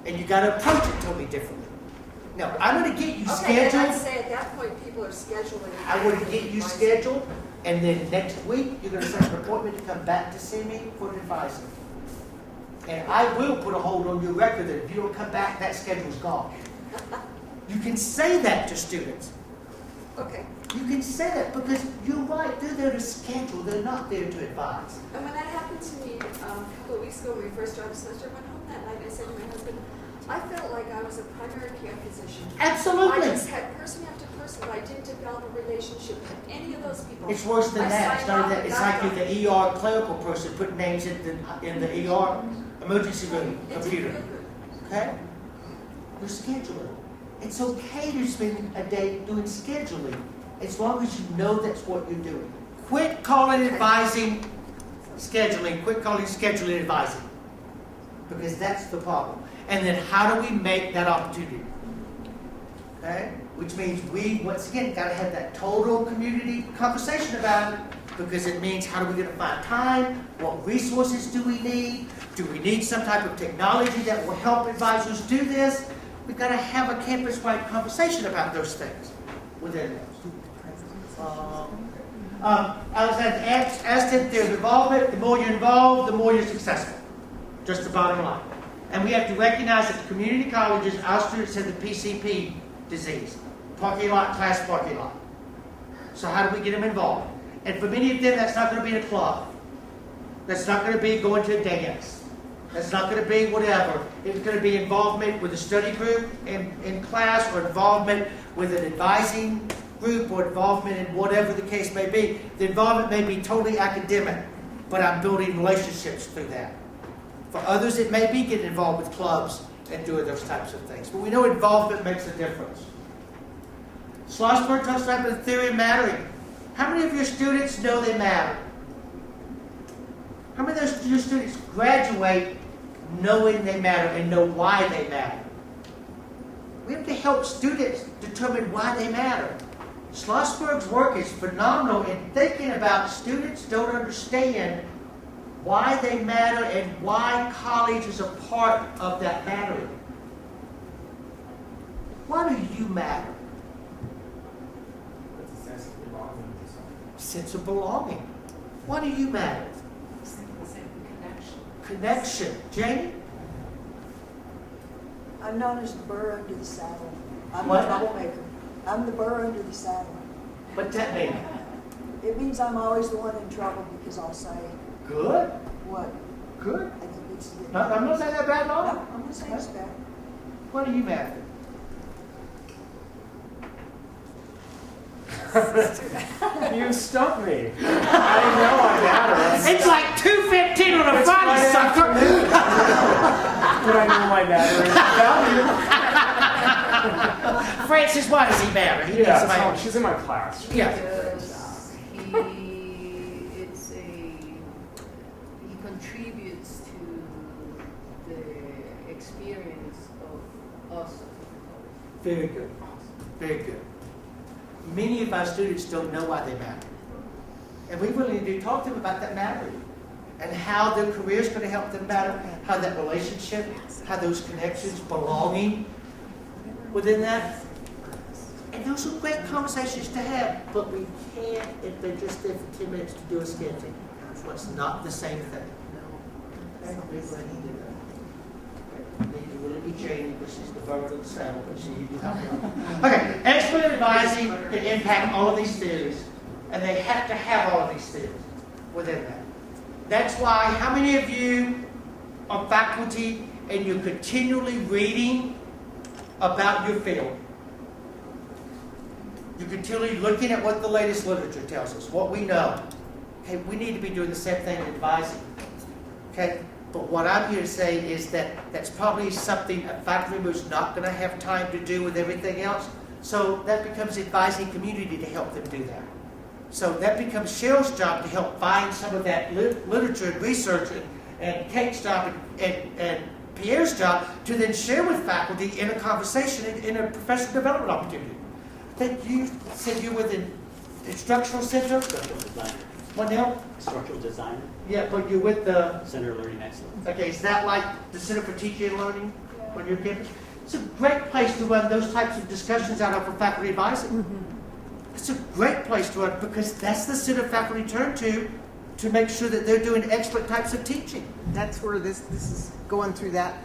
And you got to approach it totally differently. No, I'm going to get you scheduled. I'd say at that point people are scheduling. I would get you scheduled, and then next week you're going to set an appointment to come back to see me for advising. And I will put a hold on your record that if you don't come back, that schedule's gone. You can say that to students. Okay. You can say that because you're right. They're there to schedule. They're not there to advise. And when that happened to me a couple of weeks ago when we first started the semester, I went home that night and I said to my husband, I felt like I was a primary care physician. Absolutely. I just had person after person, but I didn't develop a relationship with any of those people. It's worse than that. It's not that. It's like you're the ER clerical person putting names in the ER emergency room computer. Okay? You're scheduling. It's okay to spend a day doing scheduling as long as you know that's what you're doing. Quit calling advising scheduling. Quit calling scheduling advising. Because that's the problem. And then how do we make that opportunity? Okay? Which means we, once again, got to have that total community conversation about it, because it means how are we going to find time? What resources do we need? Do we need some type of technology that will help advisors do this? We've got to have a campus-wide conversation about those things within those. Alexander asked if there's involvement. The more you're involved, the more you're successful. Just the bottom line. And we have to recognize that the community colleges, our students have the PCP disease. Parking lot, class parking lot. So how do we get them involved? And for many of them, that's not going to be in a club. That's not going to be going to a dance. That's not going to be whatever. It's going to be involvement with a study group in class, or involvement with an advising group, or involvement in whatever the case may be. The involvement may be totally academic, but I'm building relationships through that. For others, it may be getting involved with clubs and doing those types of things. But we know involvement makes a difference. Schlossberg talks about the theory of mattering. How many of your students know they matter? How many of your students graduate knowing they matter and know why they matter? We have to help students determine why they matter. Schlossberg's work is phenomenal in thinking about students don't understand why they matter and why college is a part of that mattering. Why do you matter? It's a sense of belonging to something. Sense of belonging. Why do you matter? Connection. connection. Jamie? I'm known as the burr under the saddle. I'm What? the troublemaker. I'm the burr under the saddle. What's that mean? It means I'm always the one in trouble because I'll say, Good. what? Good. I think it's the... No, I'm not saying that bad at all. No, I'm not saying it's bad. What are you mad You stumped me. I know I'm mad at? It's like 2:15 on a Friday, sucker. But I know my matter is Francis, why does he matter? He needs Yeah, somebody. so she's in my class. Yeah. Because he contributes to the experience of us. Very good. Very good. Many of our students don't know why they matter. And we really need to talk to them about that matter and how their career is going to help them matter, how that relationship, how those connections, belonging within that. And those are great conversations to have, but we can't if they're just there for 10 minutes to do a sketching. So it's not the same thing. Okay? We're going to need that. Maybe it will be Janie, but she's the verb of the saddle, but she you help her. Okay, expert advising can impact all of these theories, and they have to have all of these theories within that. That's why, how many of you are faculty and you're continually reading about your field? You're continually looking at what the latest literature tells us, what we know. Okay, we need to be doing the same thing in advising. Okay? But what I'm here to say is that that's probably something a faculty member is not going to have time to do with everything else. So that becomes the advising community to help them do that. So that becomes Cheryl's job to help find some of that literature and research, and Kate's job and Pierre's job to then share with faculty in a conversation in a professional development opportunity. That you said you were the instructional center? Structural designer. What now? Structural designer. Yeah, but you're with the... Center of Learning Excellence. Okay, is that like the Center for Teaching and Learning on your campus? It's a great place to run those types of discussions out of for faculty advising. It's a great place to run because that's the center faculty turn to make sure that they're doing excellent types of teaching. That's where this is going through that.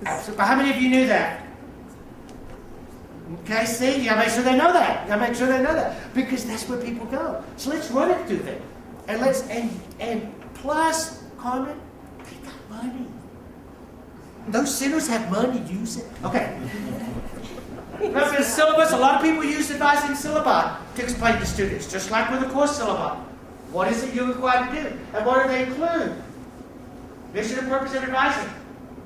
Absolutely. How many of you knew that? Okay, see, you gotta make sure they know that. You gotta make sure they know that because that's where people go. So let's run it through them, and plus, Carmen, they got money. Those centers have money. Use it. Okay. Remember the syllabus? A lot of people use advising syllabi to explain to students, just like with the course syllabi. What is it you're required to do, and what do they include? Mission and purpose of advising.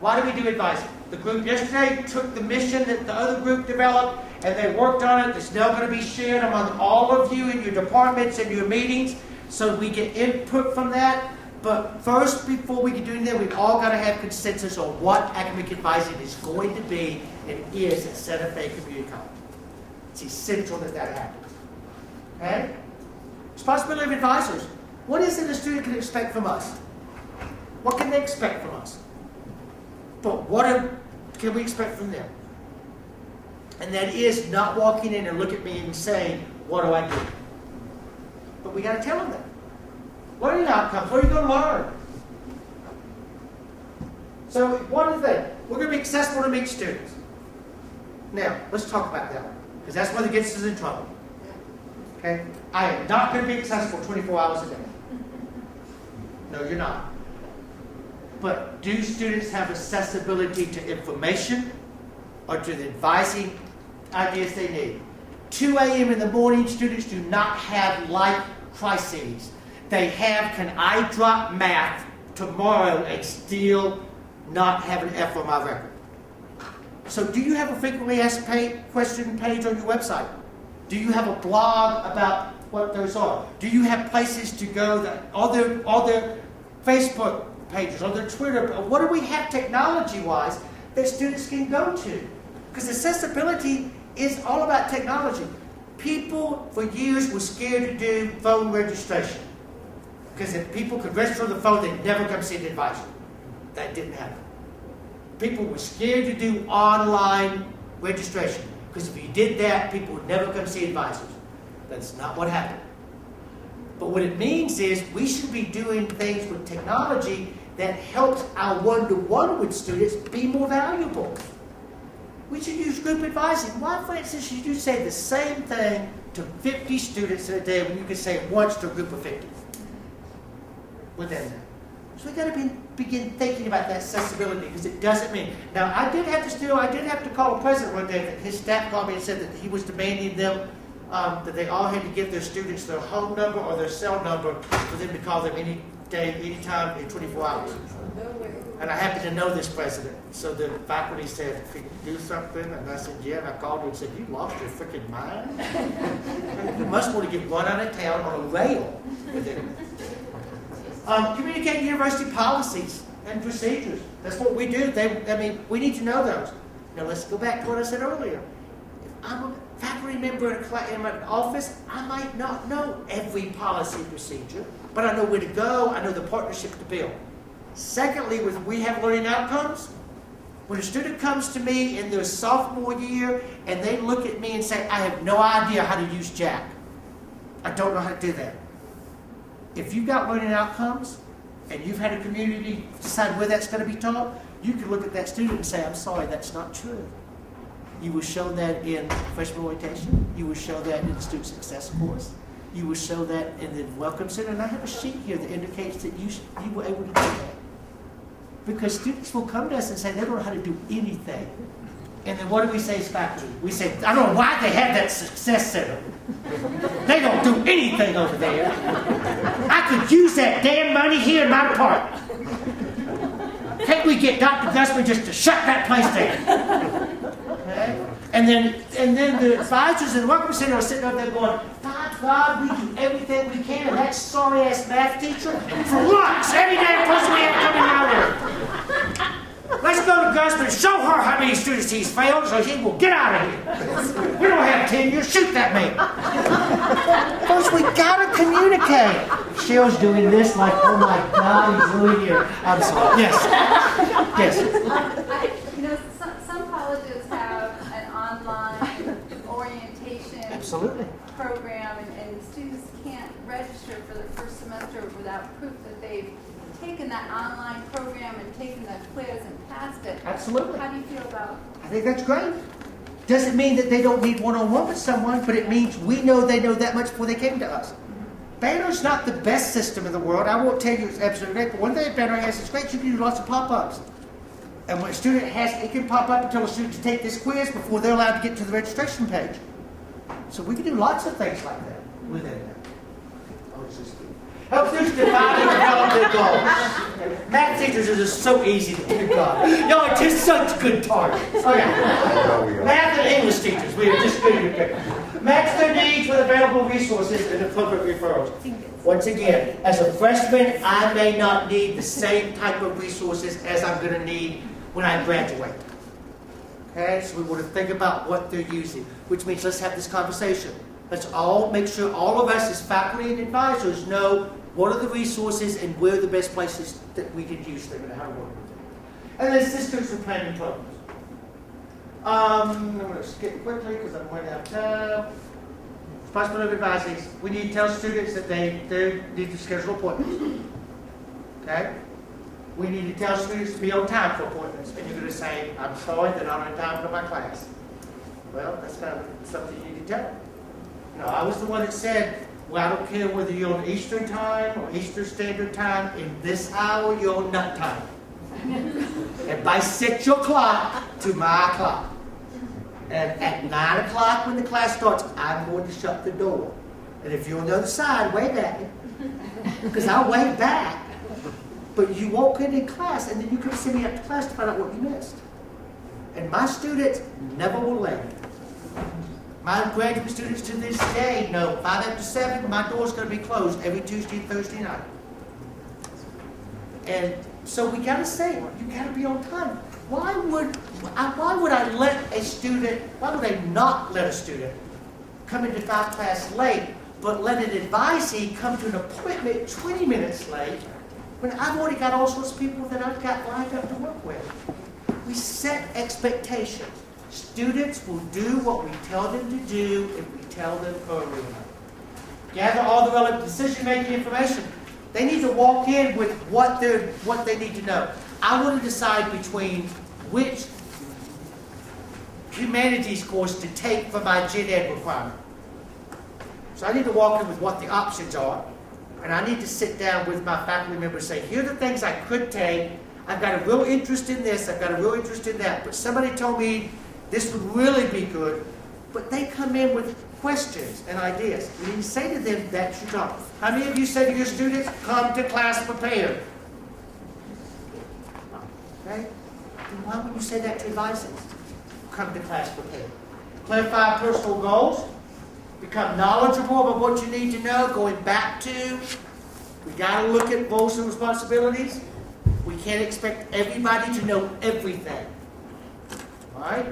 Why do we do advising? The group yesterday took the mission that the other group developed and they worked on it. It's now going to be shared among all of you in your departments and your meetings so we get input from that. But first, before we can do anything, we've all got to have consensus on what academic advising is going to be and is at Santa Fe Community College. It's essential that that happens. Okay? Responsibility of advisors. What is it a student can expect from us? What can they expect from us? But what can we expect from them? And that is not walking in and look at me and saying, what do I do? But we got to tell them that. Learning outcomes, what are you going to learn? So one thing, we're going to be accessible to meet students. Now, let's talk about that one, because that's where it gets us in trouble. Okay? I am not going to be accessible 24 hours a day. No, you're not. But do students have accessibility to information or to the advising ideas they need? 2 a.m. in the morning, students do not have life crises. They have, can I drop math tomorrow and still not have an F on my record? So do you have a frequently asked question page on your website? Do you have a blog about what those are? Do you have places to go, that all their Facebook pages, on their Twitter? What do we have technology-wise that students can go to? Because accessibility is all about technology. People for years were scared to do phone registration. Because if people could register on the phone, they'd never come see an advisor. That didn't happen. People were scared to do online registration. Because if you did that, people would never come see advisors. That's not what happened. But what it means is we should be doing things with technology that helps our one-to-one with students be more valuable. We should use group advising. Why, for instance, should you say the same thing to 50 students in a day when you can say it once to a group of 50 within that? So we got to begin thinking about that accessibility, because it doesn't mean. Now, I did have to call a president one day that his staff called me and said that he was demanding them that they all had to give their students their home number or their cell number for them to call them any day, any time in 24 hours. And I happen to know this president. So the faculty said, "Could you do something?" And I said, "Yeah." And I called her and said, "You lost your freaking mind? You must want to get run out of town on a rail with it." Communicate university policies and procedures. That's what we do. We need to know those. Now let's go back to what I said earlier. If I'm a faculty member in my office, I might not know every policy and procedure, but I know where to go. I know the partnership to build. Secondly, we have learning outcomes. When a student comes to me in their sophomore year and they look at me and say, "I have no idea how to use Jack. I don't know how to do that." If you've got learning outcomes and you've had a community decide where that's going to be taught, you can look at that student and say, "I'm sorry, that's not true." You will show that in freshman orientation. You will show that in the student success course. You will show that in the welcome center. And I have a sheet here that indicates that you were able to do that. Because students will come to us and say they don't know how to do anything. And then what do we say as faculty? We say, "I don't know why they have that success center. They don't do anything over there. I could use that damn money here in my department. Can't we get Dr. Gusman just to shut that place down?" Okay? And then the advisors in the welcome center are sitting over there going, "God, we do everything we can, and that sorry-ass math teacher for lunch every damn person we have come in my room. Let's go to Gusman and show her how many students he's failed so he will get out of here. We don't have tenure. Shoot that man." Folks, we gotta communicate. Cheryl's doing this like, "Oh my God, he's really here." I'm sorry. Yes. Yes. Some colleges have an online orientation program, and students can't register for the first semester without proof that they've taken that online program and taken the quiz and passed it. Absolutely. How do you feel about? I think that's great. Doesn't mean that they don't need one-on-one with someone, but it means we know they know that much before they came to us. Banner's not the best system in the world. I won't tell you it's absolutely right, but one thing Banner has is great. You can do lots of pop-ups. And when a student it can pop up and tell a student to take this quiz before they're allowed to get to the registration page. So we can do lots of things like that within that. Help students define and develop their goals. Math teachers are just so easy to pick on. Y'all are just such good targets. Okay. Math and English teachers, we are just good at pick. Match their needs with available resources and appropriate referrals. Once again, as a freshman, I may not need the same type of resources as I'm going to need when I graduate. Okay, so we want to think about what they're using, which means let's have this conversation. Let's all make sure all of us as faculty and advisors know what are the resources and where are the best places that we can use them and how to work with them. And then systems and planning programs. I'm going to skip quickly because I'm running out of time. Responsibility of advising. We need to tell students that they need to schedule appointments. Okay? We need to tell students to be on time for appointments. And you're going to say, "I'm sorry, they're not on time for my class." Well, that's kind of something you need to tell them. No, I was the one that said, "Well, I don't care whether you're on Eastern time or Eastern Standard Time. In this hour, you're on Nutt time. And by 6 o'clock to my clock. And at 9 o'clock when the class starts, I'm going to shut the door. And if you're on the other side, wave at me. Because I'll wave back. But you won't get in class, and then you come see me after class to find out what you missed." And my students never will late. My graduate students to this day know 5 after 7, my door's going to be closed every Tuesday and Thursday night. And so we got to say, you got to be on time. Why would I let a student, why would I not let a student come into 5 class late, but let an advisee come to an appointment 20 minutes late when I've already got all sorts of people that I've got lined up to work with? We set expectations. Students will do what we tell them to do if we tell them early enough. Gather all the relevant decision-making information. They need to walk in with what they need to know. I want to decide between which humanities course to take for my gen ed requirement. So I need to walk in with what the options are, and I need to sit down with my faculty members and say, here are the things I could take. I've got a real interest in this, I've got a real interest in that, but somebody told me this would really be good, but they come in with questions and ideas. And you say to them, that's your job. How many of you say to your students, come to class prepared? Okay? Then why would you say that to advisors? Come to class prepared. Clarify personal goals. Become knowledgeable about what you need to know. Going back to, we got to look at roles and responsibilities. We can't expect everybody to know everything. All right?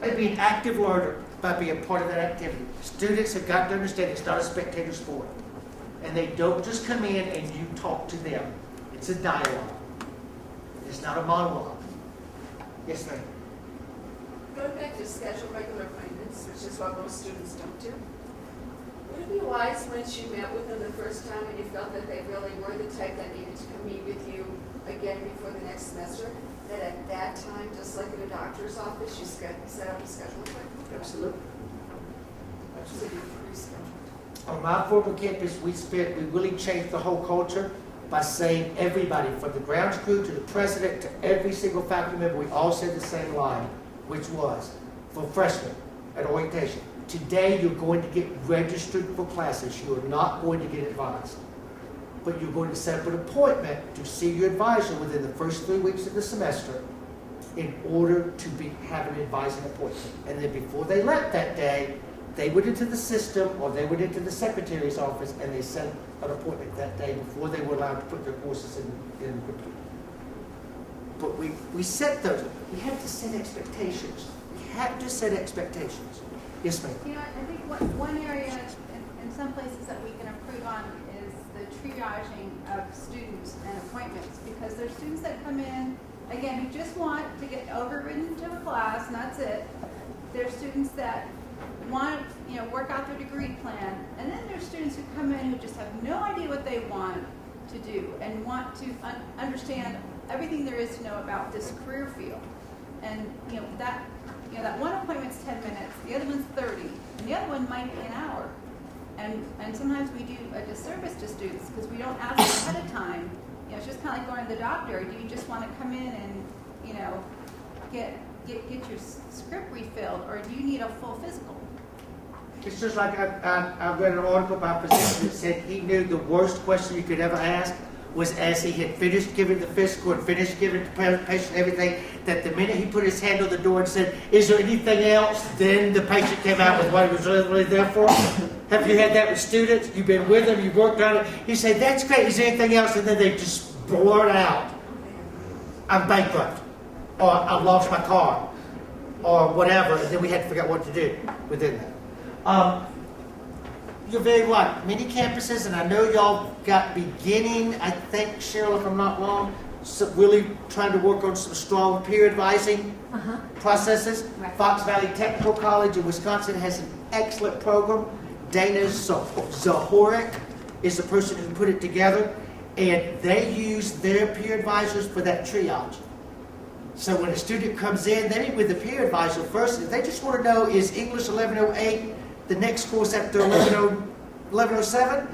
And be an active learner by being part of that activity. Students have got to understand it's not a spectator sport. And they don't just come in and you talk to them. It's a dialogue. It's not a monologue. Yes, ma'am. Going back to schedule regular appointments, which is what most students don't do. Would it be wise once you met with them the first time and you felt that they really were the type that needed to come meet with you again before the next semester, that at that time, just like in a doctor's office, you set up a schedule appointment? Absolutely. So you reschedule. On my former campus, we really changed the whole culture by saying everybody, from the grounds crew to the president to every single faculty member, we all said the same line, which was, for freshmen at orientation, today you're going to get registered for classes. You are not going to get advised. But you're going to set up an appointment to see your advisor within the first 3 weeks of the semester in order to have an advising appointment. And then before they left that day, they went into the system or they went into the secretary's office and they set an appointment that day before they were allowed to put their courses in the computer. But we set those. We have to set expectations. We have to set expectations. Yes, ma'am. You know, I think one area in some places that we can improve on is the triaging of students and appointments, because there's students that come in, again, who just want to get overridden to a class and that's it. There's students that want to, work out their degree plan, and then there's students who come in who just have no idea what they want to do and want to understand everything there is to know about this career field. And that one appointment's 10 minutes, the other one's 30, and the other one might be an hour. And sometimes we do a disservice to students because we don't ask them ahead of time. It's just kind of like going to the doctor. Do you just want to come in and get your script refilled, or do you need a full physical? It's just like I read an article by a physician that said he knew the worst question you could ever ask was, as he had finished giving the physical and finished giving the patient everything, that the minute he put his hand on the door and said, is there anything else, then the patient came out with what he was really there for. Have you had that with students? You've been with them, you've worked on it. You say, that's great, is there anything else? And then they just blurt out, I'm bankrupt, or I've lost my car, or whatever, and then we had to figure out what to do within that. You're very right. Many campuses, and I know y'all got beginning, I think, Cheryl, if I'm not wrong, really trying to work on some strong peer advising processes. Right. Fox Valley Technical College in Wisconsin has an excellent program. Dana Zahorik is the person who put it together, and they use their peer advisors for that triage. So when a student comes in, they meet with the peer advisor first. If they just want to know, is English 1108 the next course after 1107?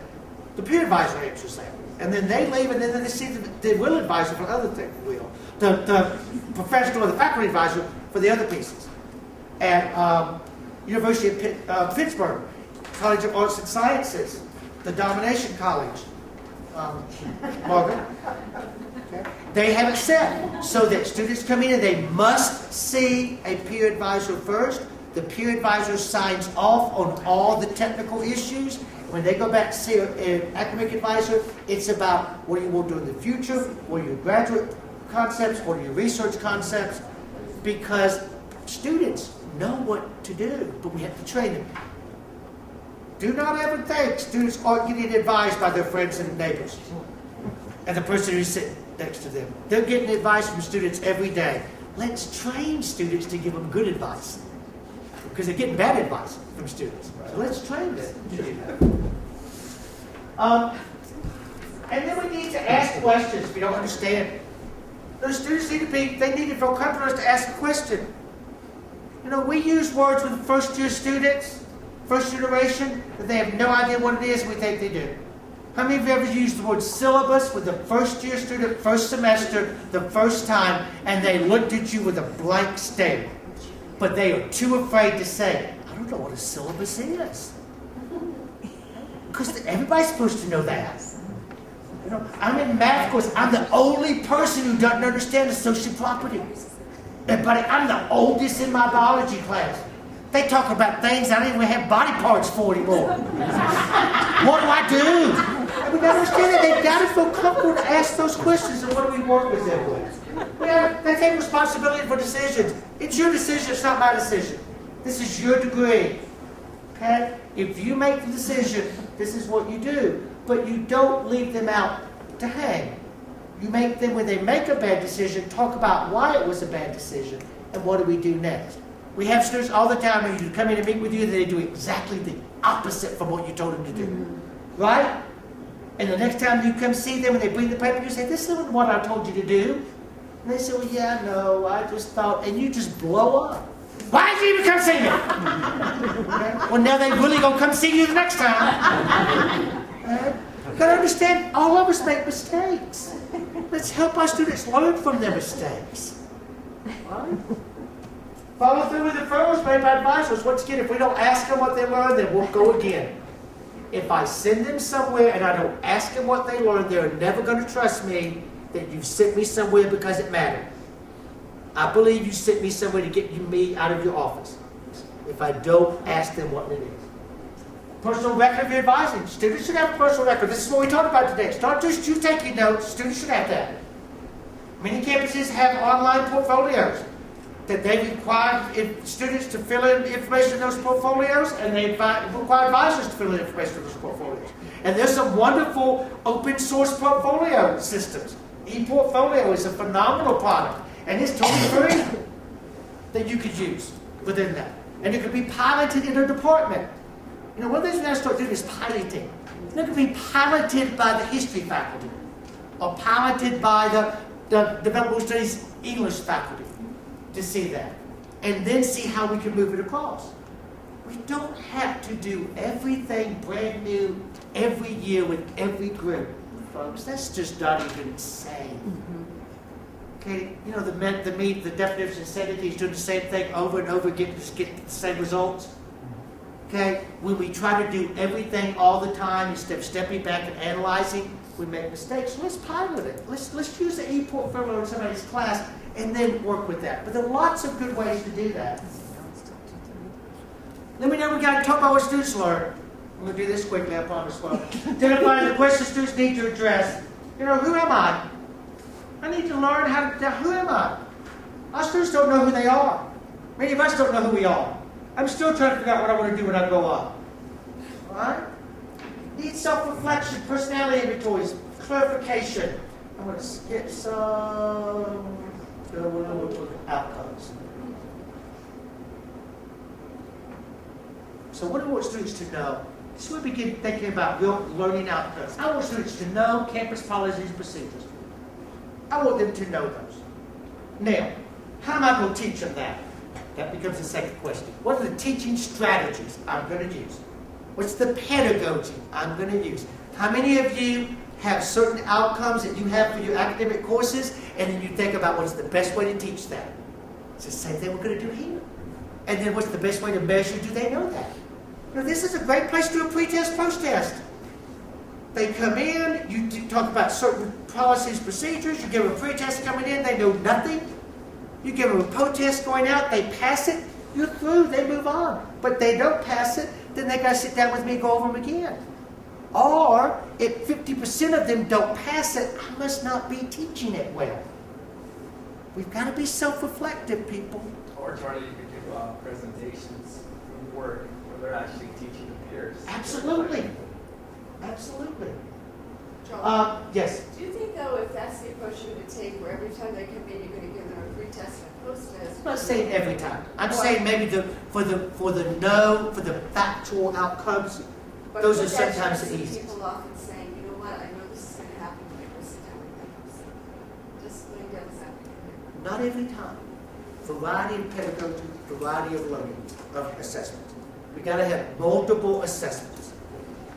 The peer advisor answers that. And then they leave, and then they see the real advisor for other things. The professional or the faculty advisor for the other pieces. At University of Pittsburgh, College of Arts and Sciences, the Domination College, Margaret. Okay. They have it set so that students come in and they must see a peer advisor first. The peer advisor signs off on all the technical issues. When they go back to see an academic advisor, it's about what do you want to do in the future, what are your graduate concepts, what are your research concepts, because students know what to do, but we have to train them. Do not ever think students aren't getting advised by their friends and neighbors and the person who's sitting next to them. They're getting advice from students every day. Let's train students to give them good advice, because they're getting bad advice from students. So let's train them to do that. And then we need to ask questions if you don't understand. Those students need to feel comfortable enough to ask a question. You know, we use words with first-year students, first generation, that they have no idea what it is, and we think they do. How many of you ever used the word syllabus with the first-year student, first semester, the first time, and they looked at you with a blank stare? But they are too afraid to say, I don't know what a syllabus is. Because everybody's supposed to know that. You know, I'm in math course. I'm the only person who doesn't understand associative property. But I'm the oldest in my biology class. They talk about things I don't even have body parts for anymore. What do I do? We got to understand that they've got to feel comfortable to ask those questions, and what do we work with them with? They take responsibility for decisions. It's your decision, it's not my decision. This is your degree. Okay? If you make the decision, this is what you do. But you don't leave them out to hang. You make them, when they make a bad decision, talk about why it was a bad decision and what do we do next. We have students all the time who come in and meet with you, they do exactly the opposite from what you told them to do. Right? And the next time you come see them and they bring the paper, you say, this isn't what I told you to do. And they say, well, yeah, no, I just thought, and you just blow up. Why did you even come see me? Okay? Well, now they really gonna come see you the next time. Right? You gotta understand, all of us make mistakes. Let's help our students learn from their mistakes. Right? Follow through with referrals made by advisors. Once again, if we don't ask them what they learned, then we'll go again. If I send them somewhere and I don't ask them what they learned, they're never going to trust me that you've sent me somewhere because it mattered. I believe you sent me somewhere to get me out of your office. If I don't ask them what it is. Personal record of your advising. Students should have a personal record. This is what we talked about today. It's not just you taking notes. Students should have that. Many campuses have online portfolios that they require students to fill in information in those portfolios, and they require advisors to fill in information in those portfolios. And there's some wonderful open source portfolio systems. ePortfolio is a phenomenal product, and it's totally free that you could use within that. And it could be piloted in a department. You know, one of the things we have to start doing is piloting. And it could be piloted by the history faculty, or piloted by the developmental studies English faculty, to see that, and then see how we can move it across. We don't have to do everything brand new every year with every group, folks. That's just not even insane. Okay, you know, the definition of insanity is doing the same thing over and over again to get the same results. Okay, when we try to do everything all the time instead of stepping back and analyzing, we make mistakes. So let's pilot it. Let's use the ePortfolio in somebody's class and then work with that. But there are lots of good ways to do that. Then we know we got to talk about what students learn. I'm going to do this quickly, I promise. Well, identifying the questions students need to address. You know, who am I? I need to learn who am I? Our students don't know who they are. Many of us don't know who we are. I'm still trying to figure out what I want to do when I grow up. All right? Need self-reflection, personality inventories, clarification. I'm going to skip some outcomes. So what do we want students to know? This is where we begin thinking about real learning outcomes. I want students to know campus policies and procedures. I want them to know those. Now, how am I going to teach them that? That becomes the second question. What are the teaching strategies I'm going to use? What's the pedagogy I'm going to use? How many of you have certain outcomes that you have for your academic courses, and then you think about what's the best way to teach that? It's the same thing we're going to do here. And then what's the best way to measure, do they know that? You know, this is a great place to do a pre-test, post-test. They come in, you talk about certain policies, procedures, you give them a pre-test coming in, they know nothing. You give them a post-test going out, they pass it, you're through, they move on. But they don't pass it, then they got to sit down with me and go over them again. Or, if 50% of them don't pass it, I must not be teaching it well. We've got to be self-reflective, people. Or Charlie, you could do presentations and work where they're actually teaching the peers. Absolutely. Absolutely. Yes? Do you think, though, if that's the approach you're going to take, where every time they come in, you're going to give them a pre-test and a post-test? I'm not saying every time. I'm saying maybe for the factual outcomes, those are sometimes the easiest. People often saying, you know what, I know this is going to happen. Yes, I get that. Not every time. Variety of pedagogy, variety of learning, of assessment. We got to have multiple assessments.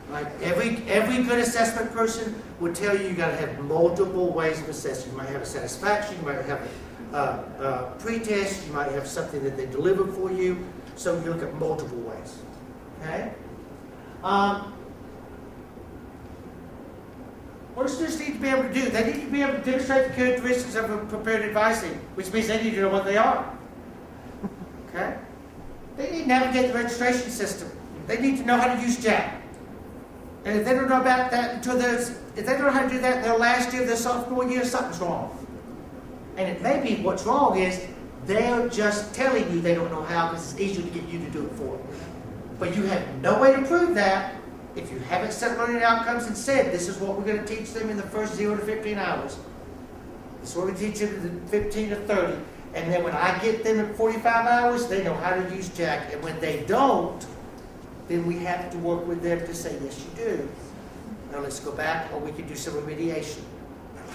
Right? Every good assessment person would tell you got to have multiple ways of assessing. You might have a satisfaction, you might have a pre-test, you might have something that they deliver for you. So you look at multiple ways. Okay? What do students need to be able to do? They need to be able to demonstrate the characteristics of a prepared advising, which means they need to know what they are. Okay? They need to navigate the registration system. They need to know how to use JAC. And if they don't know about that if they don't know how to do that in their last year of their sophomore year, something's wrong. And it may be what's wrong is they're just telling you they don't know how because it's easier to get you to do it for them. But you have no way to prove that if you haven't set learning outcomes and said, this is what we're going to teach them in the first 0 to 15 hours. This is what we teach them in the 15 to 30. And then when I get them at 45 hours, they know how to use JAC. And when they don't, then we have to work with them to say, yes, you do. Now let's go back, or we can do some remediation.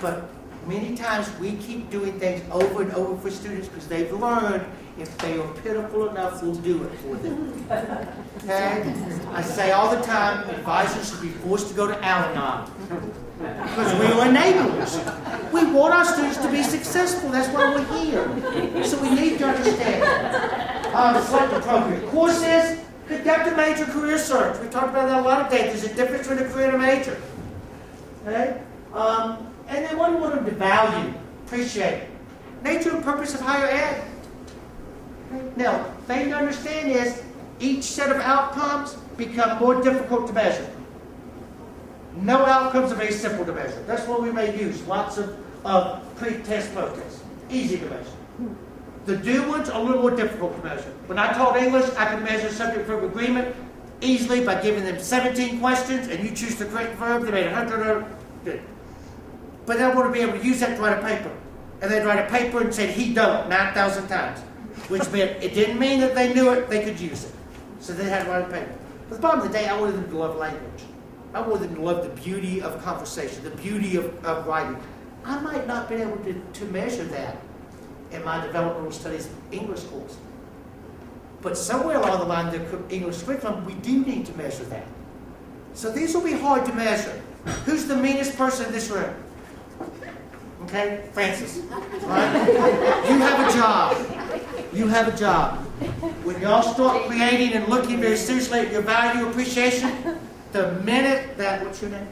But many times we keep doing things over and over for students because they've learned if they are pitiful enough, we'll do it for them. Okay? I say all the time, advisors should be forced to go to Al-Anon because we are enablers. We want our students to be successful. That's why we're here. So we need to understand. Select appropriate courses. Conduct a major career search. We talked about that a lot today. There's a difference between a career and a major. Okay? And then what do we want them to value, appreciate? Nature and purpose of higher ed. Now, the thing to understand is each set of outcomes become more difficult to measure. No outcomes are very simple to measure. That's what we may use. Lots of pre-test, post-test. Easy to measure. The do ones are a little more difficult to measure. When I taught English, I could measure subject verb agreement easily by giving them 17 questions and you choose the correct verb. They made 100 good. But I want to be able to use that to write a paper. And they'd write a paper and say he don't 9,000 times. Which meant it didn't mean that they knew it, they could use it. So they had to write a paper. But the bottom of the day, I wanted them to love language. I wanted them to love the beauty of conversation, the beauty of writing. I might not be able to measure that in my developmental studies English course. But somewhere along the line in the English curriculum, we do need to measure that. So these will be hard to measure. Who's the meanest person in this room? Okay, Francis. Right? You have a job. You have a job. When y'all start creating and looking very seriously at your value appreciation, the minute that, what's your name?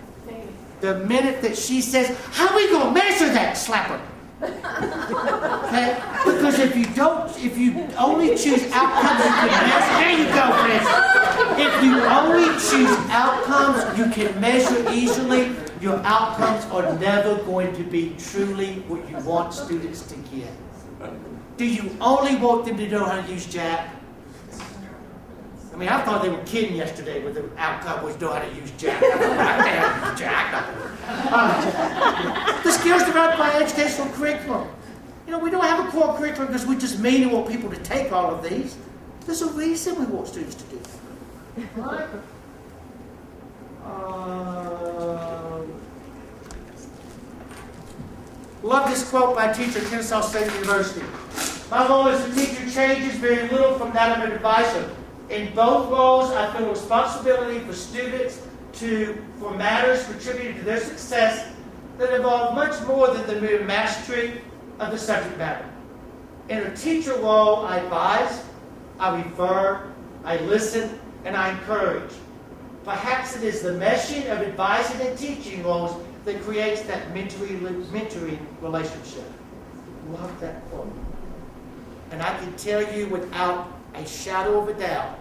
The minute that she says, how are we going to measure that? Slap her. Okay? Because if you only choose outcomes you can measure, there you go, Francis. If you only choose outcomes you can measure easily, your outcomes are never going to be truly what you want students to get. Do you only want them to know how to use JAC? I mean, I thought they were kidding yesterday when the outcome was know how to use JAC. The skills developed by educational curriculum. You know, we don't have a core curriculum because we just mean we want people to take all of these. There's a reason we want students to do that. Right? Love this quote by a teacher at Kennesaw State University. My role as a teacher changes very little from that of an advisor. In both roles, I feel a responsibility for students for matters contributing to their success that involve much more than the mere mastery of the subject matter. In a teacher role, I advise, I refer, I listen, and I encourage. Perhaps it is the meshing of advising and teaching roles that creates that mentoring relationship. Love that quote. And I can tell you without a shadow of a doubt,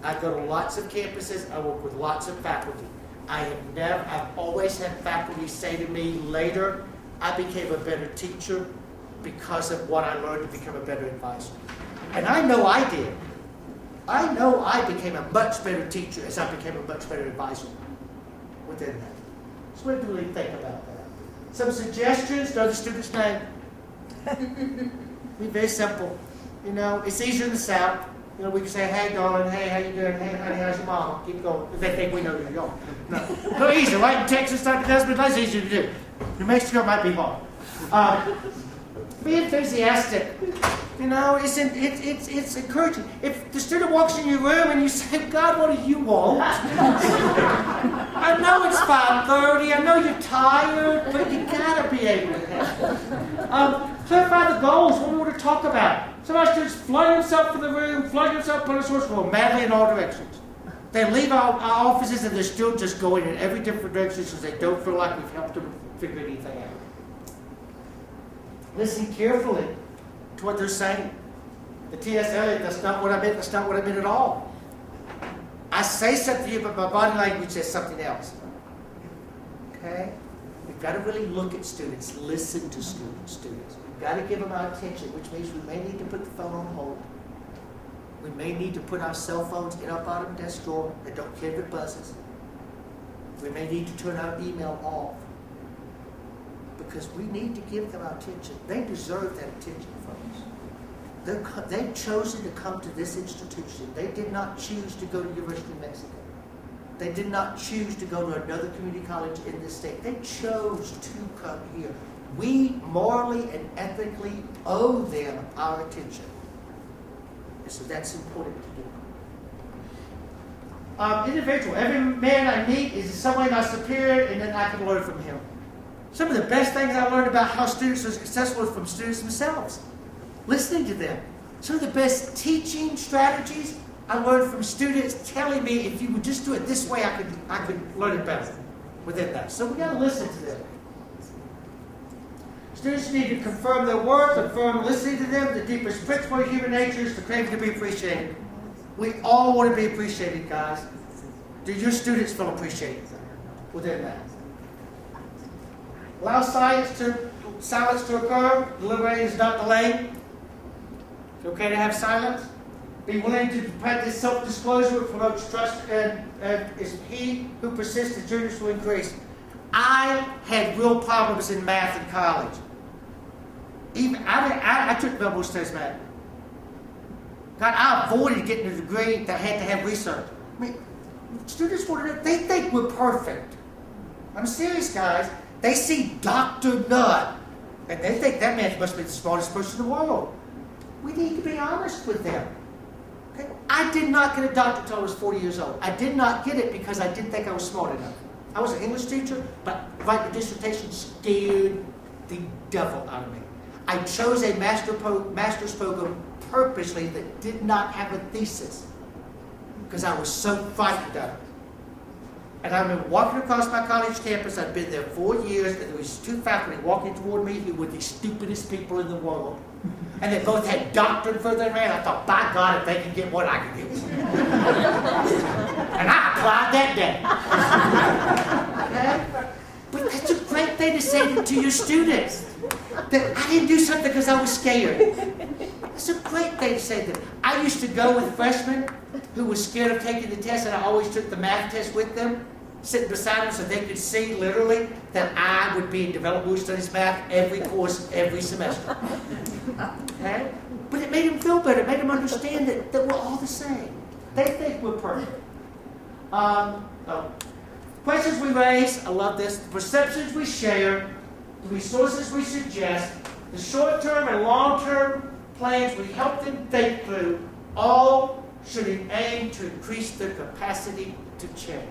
I go to lots of campuses, I work with lots of faculty. I've always had faculty say to me later, I became a better teacher because of what I learned to become a better advisor. And I know I did. I know I became a much better teacher as I became a much better advisor within that. So we have to really think about that. Some suggestions, know the student's name. Be very simple. You know, it's easier in the South. You know, we can say, hey, darling, hey, how you doing? Hey, honey, how's your mama? Keep going. Because they think we know who you are. No easier, right? In Texas, like it does, but that's easier to do. New Mexico might be hard. Be enthusiastic. You know, it's encouraging. If the student walks in your room and you say, God, what do you want? I know it's 5:30, I know you're tired, but you gotta be able to help. Clarify the goals, what we want to talk about. Some of our students flood themselves from the room, flood themselves from the source, go madly in all directions. They leave our offices and they're still just going in every different direction because they don't feel like we've helped them figure anything out. Listen carefully to what they're saying. The T.S. Eliot, that's not what I meant, that's not what I meant at all. I say something to you, but my body language says something else. Okay? We've got to really look at students, listen to students. We've got to give them our attention, which means we may need to put the phone on hold. We may need to put our cell phones in our bottom desk drawer and don't care if it buzzes. We may need to turn our email off. Because we need to give them our attention. They deserve that attention, folks. They've chosen to come to this institution. They did not choose to go to University of Mexico. They did not choose to go to another community college in this state. They chose to come here. We morally and ethically owe them our attention. And so that's important to do. Individual. Every man I meet is in some way my superior, and then I can learn from him. Some of the best things I learned about how students are successful are from students themselves. Listening to them. Some of the best teaching strategies I learned from students telling me if you would just do it this way, I could learn it better within that. So we got to listen to them. Students need to confirm their worth, affirm listening to them. The deepest principle of human nature is to crave to be appreciated. We all want to be appreciated, guys. Do your students feel appreciated within that? Allow silence to occur. Deliberating is not delayed. It's okay to have silence. Be willing to practice self-disclosure, which promotes trust, and is he who persists, the journeys will increase. I had real problems in math in college. Even I took double stage math. God, I avoided getting a degree that had to have research. I mean, students want to, they think we're perfect. I'm serious, guys. They see Dr. Nutt, and they think that man must be the smartest person in the world. We need to be honest with them. Okay? I did not get a doctorate until I was 40 years old. I did not get it because I didn't think I was smart enough. I was an English teacher, but writing a dissertation scared the devil out of me. I chose a master's program purposely that did not have a thesis because I was so frightened of it. And I remember walking across my college campus. I'd been there 4 years, and there was two faculty walking toward me who were the stupidest people in the world. And they both had doctorate for their man. I thought, by God, if they can get what I can get. And I applied that day. Okay? But that's a great thing to say to your students. That I didn't do something because I was scared. That's a great thing to say to them. I used to go with freshmen who were scared of taking the test, and I always took the math test with them, sitting beside them so they could see literally that I would be in developmental studies math every course, every semester. Okay? But it made them feel better. It made them understand that we're all the same. They think we're perfect. Questions we raise, I love this. The perceptions we share, the resources we suggest, the short-term and long-term plans we help them think through, all should aim to increase their capacity to change.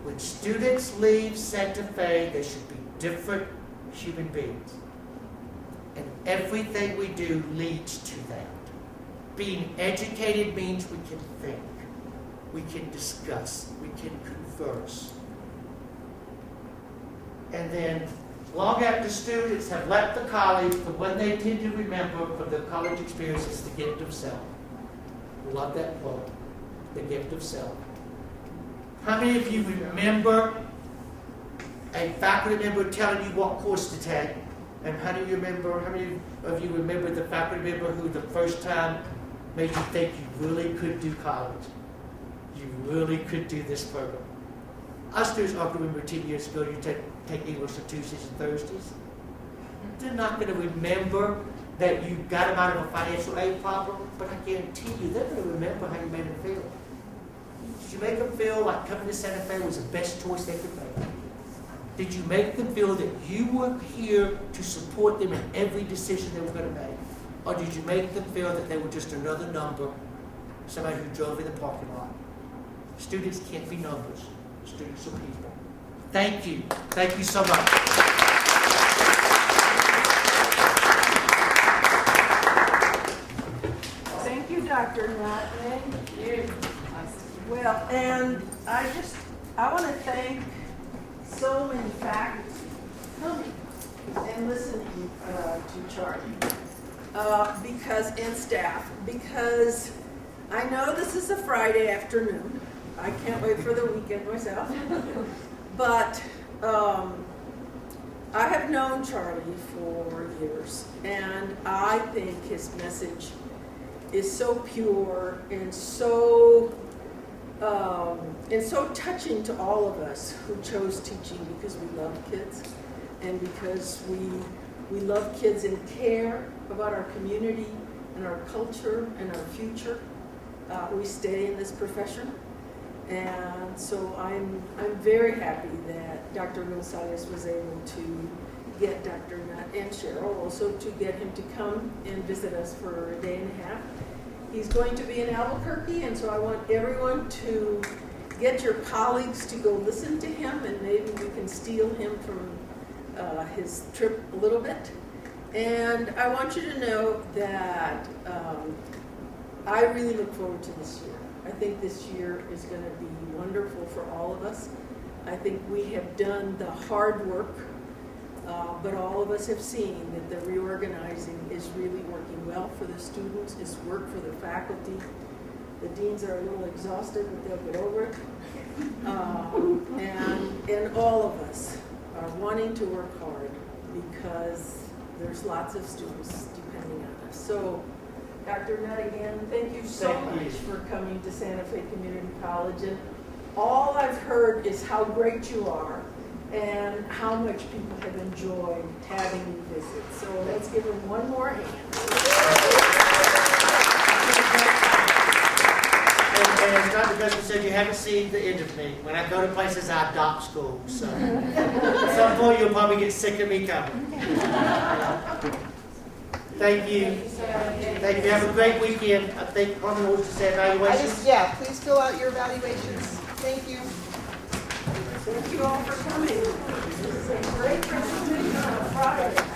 When students leave Santa Fe, they should be different human beings. And everything we do leads to that. Being educated means we can think, we can discuss, we can converse. And then, long after students have left the college, the one they tend to remember from their college experience is the gift of self. Love that quote, the gift of self. How many of you remember a faculty member telling you what course to take? And how many of you remember the faculty member who the first time made you think you really could do college? You really could do this program. Our students often remember 10 years ago you take English on Tuesdays and Thursdays. They're not going to remember that you got them out of a financial aid problem, but I guarantee you they're going to remember how you made them feel. Did you make them feel like coming to Santa Fe was the best choice they could make? Did you make them feel that you were here to support them in every decision they were going to make? Or did you make them feel that they were just another number, somebody who drove in the parking lot? Students can't be numbers. Students are people. Thank you. Thank you so much. Thank you, Dr. Nutt. Thank you. Well, and I want to thank so many faculty coming and listening to Charlie, and staff, because I know this is a Friday afternoon. I can't wait for the weekend myself. But I have known Charlie for years, and I think his message is so pure and so touching to all of us who chose teaching, because we love kids and because we love kids and care about our community and our culture and our future. We stay in this profession. And so I'm very happy that Dr. Gonzalez was able to get Dr. Nutt and Cheryl also to get him to come and visit us for a day and a half. He's going to be in Albuquerque, and so I want everyone to get your colleagues to go listen to him, and maybe we can steal him from his trip a little bit. And I want you to know that I really look forward to this year. I think this year is going to be wonderful for all of us. I think we have done the hard work, but all of us have seen that the reorganizing is really working well for the students. It's worked for the faculty. The deans are a little exhausted, but they'll get over it. And all of us are wanting to work hard because there's lots of students depending on us. So, Dr. Nutt, again, thank you so much for coming to Santa Fe Community College. And all I've heard is how great you are and how much people have enjoyed having you visit. So let's give them one more hand. And as Dr. Guzman said, you haven't seen the end of me. When I go to places, I adopt schools. So at some point, you'll probably get sick of me coming. Thank you. Thank you. Have a great weekend. I think Carmen wants to say evaluations. Please fill out your evaluations. Thank you. Thank you all for coming. This is a great presentation on a Friday.